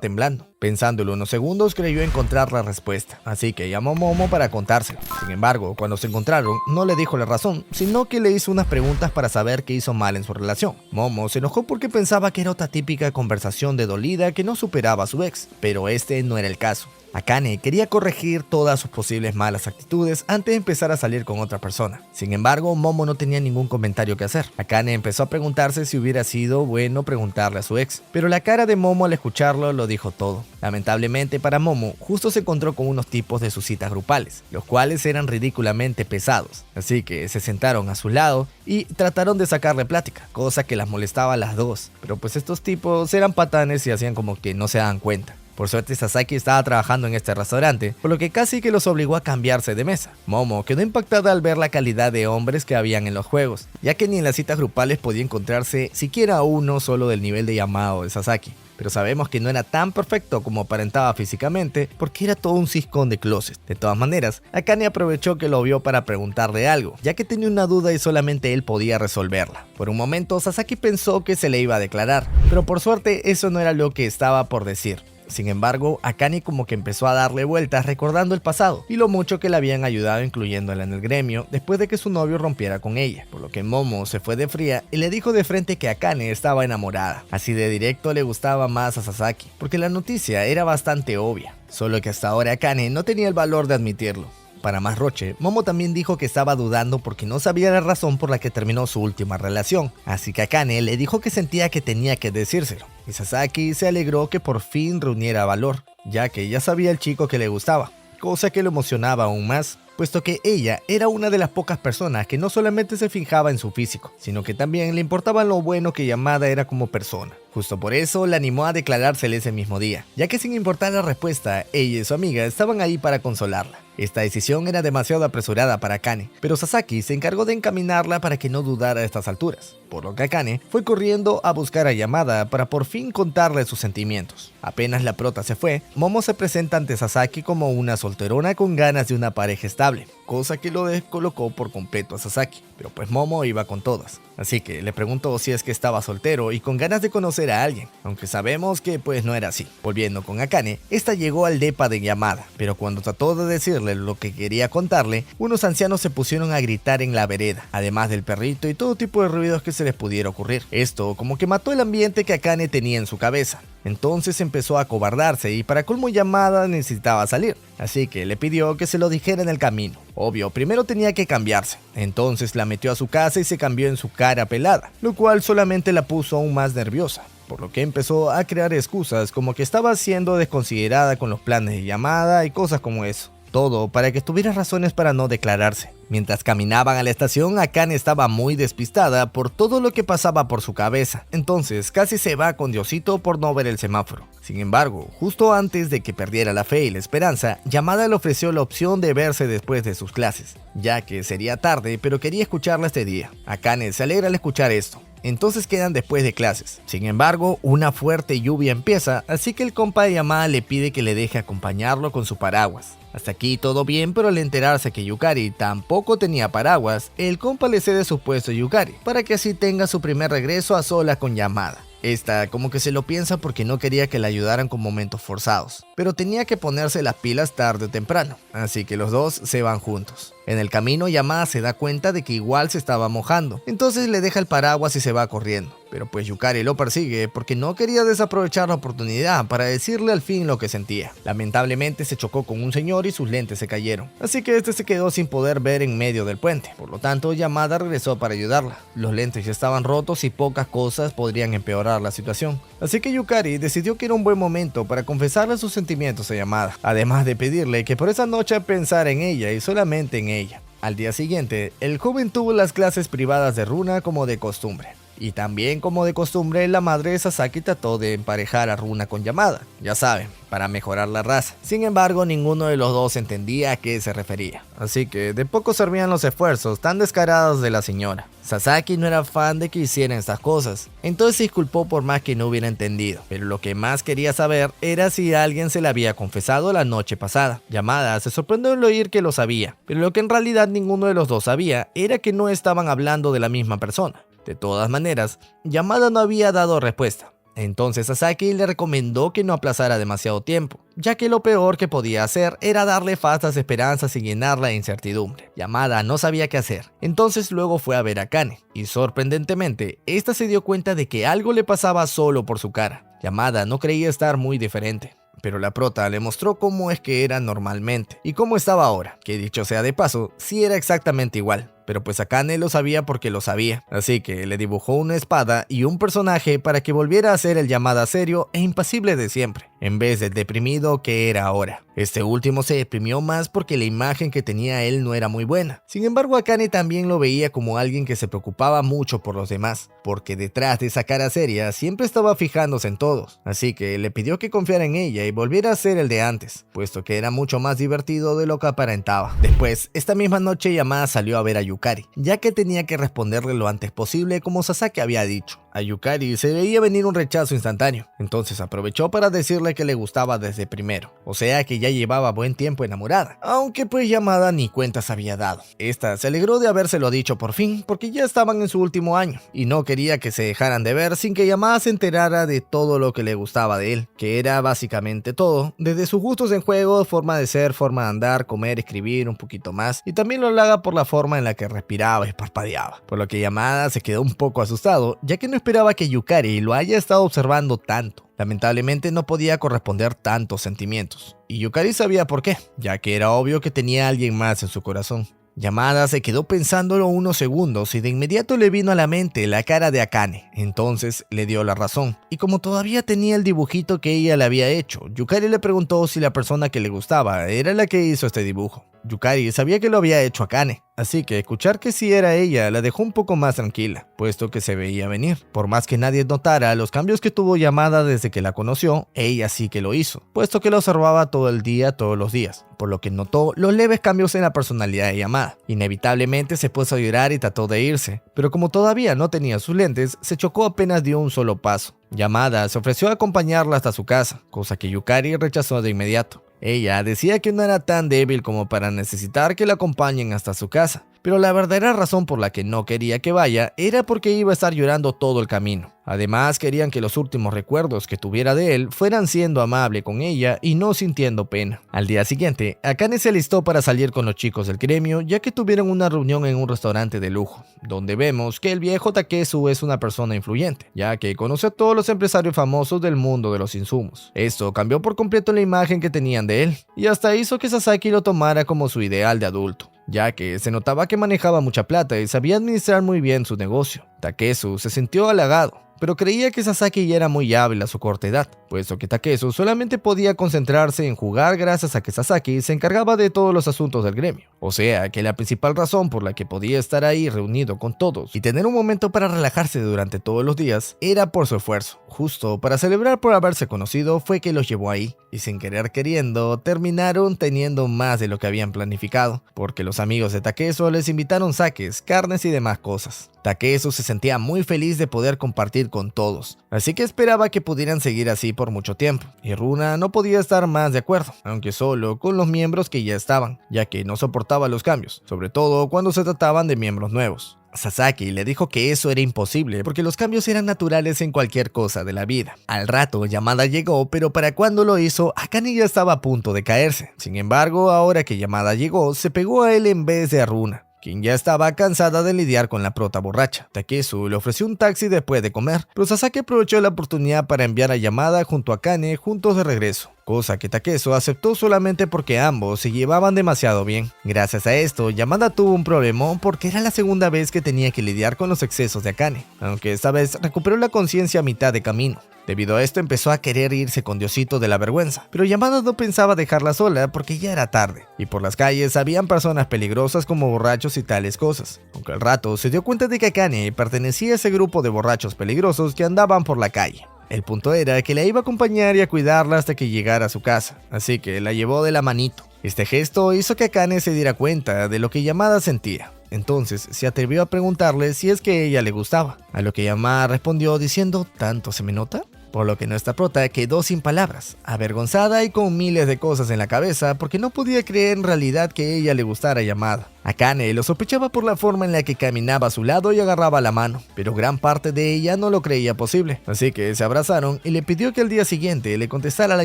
temblando. Pensándolo unos segundos creyó encontrar la respuesta, así que llamó a Momo para contárselo. Sin embargo, cuando se encontraron, no le dijo la razón, sino que le hizo unas preguntas para saber qué hizo mal en su relación. Momo se enojó porque pensaba que era otra típica conversación de dolida que no superaba a su ex, pero este no era el caso. Akane quería corregir todas sus posibles malas actitudes antes de empezar a salir con otra persona. Sin embargo, Momo no tenía ningún comentario que hacer. Akane empezó a preguntarse si hubiera sido bueno preguntarle a su ex, pero la cara de Momo al escucharlo lo dijo todo. Lamentablemente para Momo, justo se encontró con unos tipos de sus citas grupales, los cuales eran ridículamente pesados, así que se sentaron a su lado y trataron de sacarle plática, cosa que las molestaba a las dos, pero pues estos tipos eran patanes y hacían como que no se daban cuenta. Por suerte Sasaki estaba trabajando en este restaurante, por lo que casi que los obligó a cambiarse de mesa. Momo quedó impactada al ver la calidad de hombres que habían en los juegos, ya que ni en las citas grupales podía encontrarse siquiera uno solo del nivel de Yamada de Sasaki. Pero sabemos que no era tan perfecto como aparentaba físicamente, porque era todo un ciscón de closet. De todas maneras, Akane aprovechó que lo vio para preguntarle algo, ya que tenía una duda y solamente él podía resolverla. Por un momento, Sasaki pensó que se le iba a declarar, pero por suerte eso no era lo que estaba por decir. Sin embargo, Akane como que empezó a darle vueltas recordando el pasado y lo mucho que le habían ayudado incluyéndola en el gremio después de que su novio rompiera con ella, por lo que Momo se fue de fría y le dijo de frente que Akane estaba enamorada. Así de directo le gustaba más a Sasaki, porque la noticia era bastante obvia, solo que hasta ahora Akane no tenía el valor de admitirlo. Para más roche, Momo también dijo que estaba dudando porque no sabía la razón por la que terminó su última relación, así que Akane le dijo que sentía que tenía que decírselo, y Sasaki se alegró que por fin reuniera valor, ya que ya sabía el chico que le gustaba, cosa que lo emocionaba aún más, puesto que ella era una de las pocas personas que no solamente se fijaba en su físico, sino que también le importaba lo bueno que Yamada era como persona. Justo por eso la animó a declarársele ese mismo día, ya que sin importar la respuesta, ella y su amiga estaban ahí para consolarla. Esta decisión era demasiado apresurada para Akane, pero Sasaki se encargó de encaminarla para que no dudara a estas alturas, por lo que Akane fue corriendo a buscar a Yamada para por fin contarle sus sentimientos. Apenas la prota se fue, Momo se presenta ante Sasaki como una solterona con ganas de una pareja estable, cosa que lo descolocó por completo a Sasaki, pero pues Momo iba con todas. Así que le preguntó si es que estaba soltero y con ganas de conocer a alguien, aunque sabemos que pues no era así. Volviendo con Akane, esta llegó al depa de Yamada, pero cuando trató de decirle lo que quería contarle, unos ancianos se pusieron a gritar en la vereda, además del perrito y todo tipo de ruidos que se les pudiera ocurrir. Esto como que mató el ambiente que Akane tenía en su cabeza. Entonces empezó a acobardarse y para colmo Yamada necesitaba salir, así que le pidió que se lo dijera en el camino. Obvio, primero tenía que cambiarse, entonces la metió a su casa y se cambió en su cara pelada, lo cual solamente la puso aún más nerviosa, por lo que empezó a crear excusas como que estaba siendo desconsiderada con los planes de Yamada y cosas como eso. Todo para que tuviera razones para no declararse. Mientras caminaban a la estación, Akane estaba muy despistada por todo lo que pasaba por su cabeza, entonces casi se va con Diosito por no ver el semáforo. Sin embargo, justo antes de que perdiera la fe y la esperanza, Yamada le ofreció la opción de verse después de sus clases, ya que sería tarde pero quería escucharla este día. Akane se alegra al escuchar esto. Entonces quedan después de clases. Sin embargo, una fuerte lluvia empieza, así que el compa de Yamada le pide que le deje acompañarlo con su paraguas. Hasta aquí todo bien, pero al enterarse que Yukari tampoco tenía paraguas, el compa le cede su puesto a Yukari, para que así tenga su primer regreso a solas con Yamada. Esta como que se lo piensa porque no quería que la ayudaran con momentos forzados, pero tenía que ponerse las pilas tarde o temprano, así que los dos se van juntos. En el camino Yamada se da cuenta de que igual se estaba mojando, entonces le deja el paraguas y se va corriendo, pero pues Yukari lo persigue porque no quería desaprovechar la oportunidad para decirle al fin lo que sentía. Lamentablemente se chocó con un señor y sus lentes se cayeron, así que este se quedó sin poder ver en medio del puente. Por lo tanto, Yamada regresó para ayudarla. Los lentes ya estaban rotos y pocas cosas podrían empeorar la situación. Así que Yukari decidió que era un buen momento para confesarle sus sentimientos a Yamada, además de pedirle que por esa noche pensara en ella y solamente en ella. Al día siguiente, el joven tuvo las clases privadas de Runa como de costumbre. Y también como de costumbre, la madre de Sasaki trató de emparejar a Runa con Yamada, ya saben, para mejorar la raza. Sin embargo, ninguno de los dos entendía a qué se refería, así que de poco servían los esfuerzos tan descarados de la señora. Sasaki no era fan de que hicieran estas cosas, entonces se disculpó por más que no hubiera entendido, pero lo que más quería saber era si alguien se le había confesado la noche pasada. Yamada se sorprendió al oír que lo sabía, pero lo que en realidad ninguno de los dos sabía era que no estaban hablando de la misma persona. De todas maneras, Yamada no había dado respuesta. Entonces Sasaki le recomendó que no aplazara demasiado tiempo, ya que lo peor que podía hacer era darle falsas esperanzas y llenarla de incertidumbre. Yamada no sabía qué hacer, entonces luego fue a ver a Kane, y sorprendentemente, esta se dio cuenta de que algo le pasaba solo por su cara. Yamada no creía estar muy diferente, pero la prota le mostró cómo es que era normalmente, y cómo estaba ahora, que dicho sea de paso, sí era exactamente igual. Pero pues Akane lo sabía porque lo sabía, así que le dibujó una espada y un personaje para que volviera a ser el Yamada serio e impasible de siempre, en vez del deprimido que era ahora. Este último se deprimió más porque la imagen que tenía él no era muy buena. Sin embargo, Akane también lo veía como alguien que se preocupaba mucho por los demás, porque detrás de esa cara seria siempre estaba fijándose en todos, así que le pidió que confiara en ella y volviera a ser el de antes, puesto que era mucho más divertido de lo que aparentaba. Después, esta misma noche Yamada salió a ver a Yukari, ya que tenía que responderle lo antes posible como Sasaki había dicho. A Yukari se veía venir un rechazo instantáneo, entonces aprovechó para decirle que le gustaba desde primero, o sea que ya llevaba buen tiempo enamorada, aunque pues Yamada ni cuentas había dado. Esta se alegró de habérselo dicho por fin, porque ya estaban en su último año, y no quería que se dejaran de ver sin que Yamada se enterara de todo lo que le gustaba de él, que era básicamente todo, desde sus gustos en juegos, forma de ser, forma de andar, comer, escribir, un poquito más, y también lo halaga por la forma en la que respiraba y parpadeaba, por lo que Yamada se quedó un poco asustado, ya que no esperaba que Yukari lo haya estado observando tanto. Lamentablemente no podía corresponder tantos sentimientos, y Yukari sabía por qué, ya que era obvio que tenía a alguien más en su corazón. Yamada se quedó pensándolo unos segundos y de inmediato le vino a la mente la cara de Akane. Entonces le dio la razón, y como todavía tenía el dibujito que ella le había hecho, Yukari le preguntó si la persona que le gustaba era la que hizo este dibujo. Yukari sabía que lo había hecho Akane, así que escuchar que sí era ella la dejó un poco más tranquila, puesto que se veía venir. Por más que nadie notara los cambios que tuvo Yamada desde que la conoció, ella sí que lo hizo, puesto que la observaba todo el día, todos los días, por lo que notó los leves cambios en la personalidad de Yamada. Inevitablemente se puso a llorar y trató de irse, pero como todavía no tenía sus lentes, se chocó apenas dio un solo paso. Yamada se ofreció a acompañarla hasta su casa, cosa que Yukari rechazó de inmediato. Ella decía que no era tan débil como para necesitar que la acompañen hasta su casa, pero la verdadera razón por la que no quería que vaya era porque iba a estar llorando todo el camino. Además, querían que los últimos recuerdos que tuviera de él fueran siendo amable con ella y no sintiendo pena. Al día siguiente, Akane se alistó para salir con los chicos del gremio, ya que tuvieron una reunión en un restaurante de lujo, donde vemos que el viejo Takesu es una persona influyente, ya que conoce a todos los empresarios famosos del mundo de los insumos. Esto cambió por completo la imagen que tenían de él, y hasta hizo que Sasaki lo tomara como su ideal de adulto, ya que se notaba que manejaba mucha plata y sabía administrar muy bien su negocio. Takesu se sintió halagado, pero creía que Sasaki ya era muy hábil a su corta edad, puesto que Takesu solamente podía concentrarse en jugar gracias a que Sasaki se encargaba de todos los asuntos del gremio. O sea, que la principal razón por la que podía estar ahí reunido con todos y tener un momento para relajarse durante todos los días era por su esfuerzo. Justo para celebrar por haberse conocido fue que los llevó ahí, y sin querer queriendo terminaron teniendo más de lo que habían planificado, porque los amigos de Takesu les invitaron saques, carnes y demás cosas. Takesu se sentía muy feliz de poder compartir con todos, así que esperaba que pudieran seguir así por mucho tiempo, y Runa no podía estar más de acuerdo, aunque solo con los miembros que ya estaban, ya que no soportaba los cambios, sobre todo cuando se trataban de miembros nuevos. Sasaki le dijo que eso era imposible porque los cambios eran naturales en cualquier cosa de la vida. Al rato Yamada llegó, pero para cuando lo hizo, Akane ya estaba a punto de caerse. Sin embargo, ahora que Yamada llegó, se pegó a él en vez de a Runa, quien ya estaba cansada de lidiar con la prota borracha. Takesu le ofreció un taxi después de comer, pero Sasaki aprovechó la oportunidad para enviar a Yamada junto a Kane juntos de regreso, cosa que Takesu aceptó solamente porque ambos se llevaban demasiado bien. Gracias a esto, Yamada tuvo un problemón porque era la segunda vez que tenía que lidiar con los excesos de Akane, aunque esta vez recuperó la conciencia a mitad de camino. Debido a esto empezó a querer irse con Diosito de la vergüenza, pero Yamada no pensaba dejarla sola porque ya era tarde, y por las calles habían personas peligrosas como borrachos y tales cosas. Aunque al rato se dio cuenta de que Akane pertenecía a ese grupo de borrachos peligrosos que andaban por la calle. El punto era que la iba a acompañar y a cuidarla hasta que llegara a su casa, así que la llevó de la manito. Este gesto hizo que Akane se diera cuenta de lo que Yamada sentía. Entonces se atrevió a preguntarle si es que ella le gustaba, a lo que Yamada respondió diciendo ¿tanto se me nota? Por lo que nuestra prota quedó sin palabras, avergonzada y con miles de cosas en la cabeza porque no podía creer en realidad que ella le gustara a Yamada. Akane lo sospechaba por la forma en la que caminaba a su lado y agarraba la mano, pero gran parte de ella no lo creía posible, así que se abrazaron y le pidió que al día siguiente le contestara la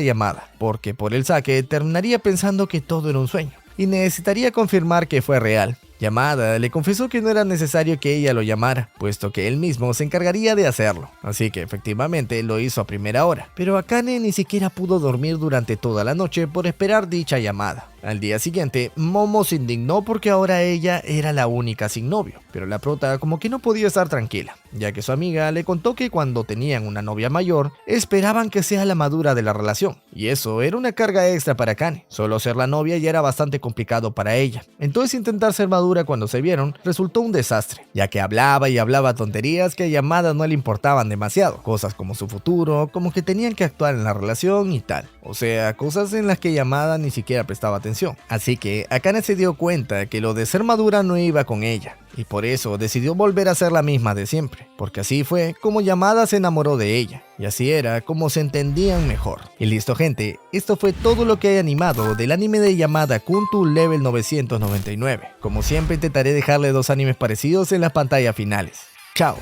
llamada, porque por el saque terminaría pensando que todo era un sueño y necesitaría confirmar que fue real. Yamada le confesó que no era necesario que ella lo llamara, puesto que él mismo se encargaría de hacerlo, así que efectivamente lo hizo a primera hora, pero Akane ni siquiera pudo dormir durante toda la noche por esperar dicha llamada. Al día siguiente, Momo se indignó porque ahora ella era la única sin novio, pero la prota como que no podía estar tranquila, ya que su amiga le contó que cuando tenían una novia mayor, esperaban que sea la madura de la relación, y eso era una carga extra para Akane. Solo ser la novia ya era bastante complicado para ella, entonces intentar ser madura cuando se vieron resultó un desastre, ya que hablaba y hablaba tonterías que a Yamada no le importaban demasiado, cosas como su futuro, como que tenían que actuar en la relación y tal, o sea, cosas en las que Yamada ni siquiera prestaba atención. Así que Akane se dio cuenta que lo de ser madura no iba con ella, y por eso decidió volver a ser la misma de siempre, porque así fue como Yamada se enamoró de ella, y así era como se entendían mejor. Y listo gente, esto fue todo lo que hay animado del anime de Yamada Kuntu Level 999. Como siempre intentaré dejarle 2 animes parecidos en las pantallas finales. Chao.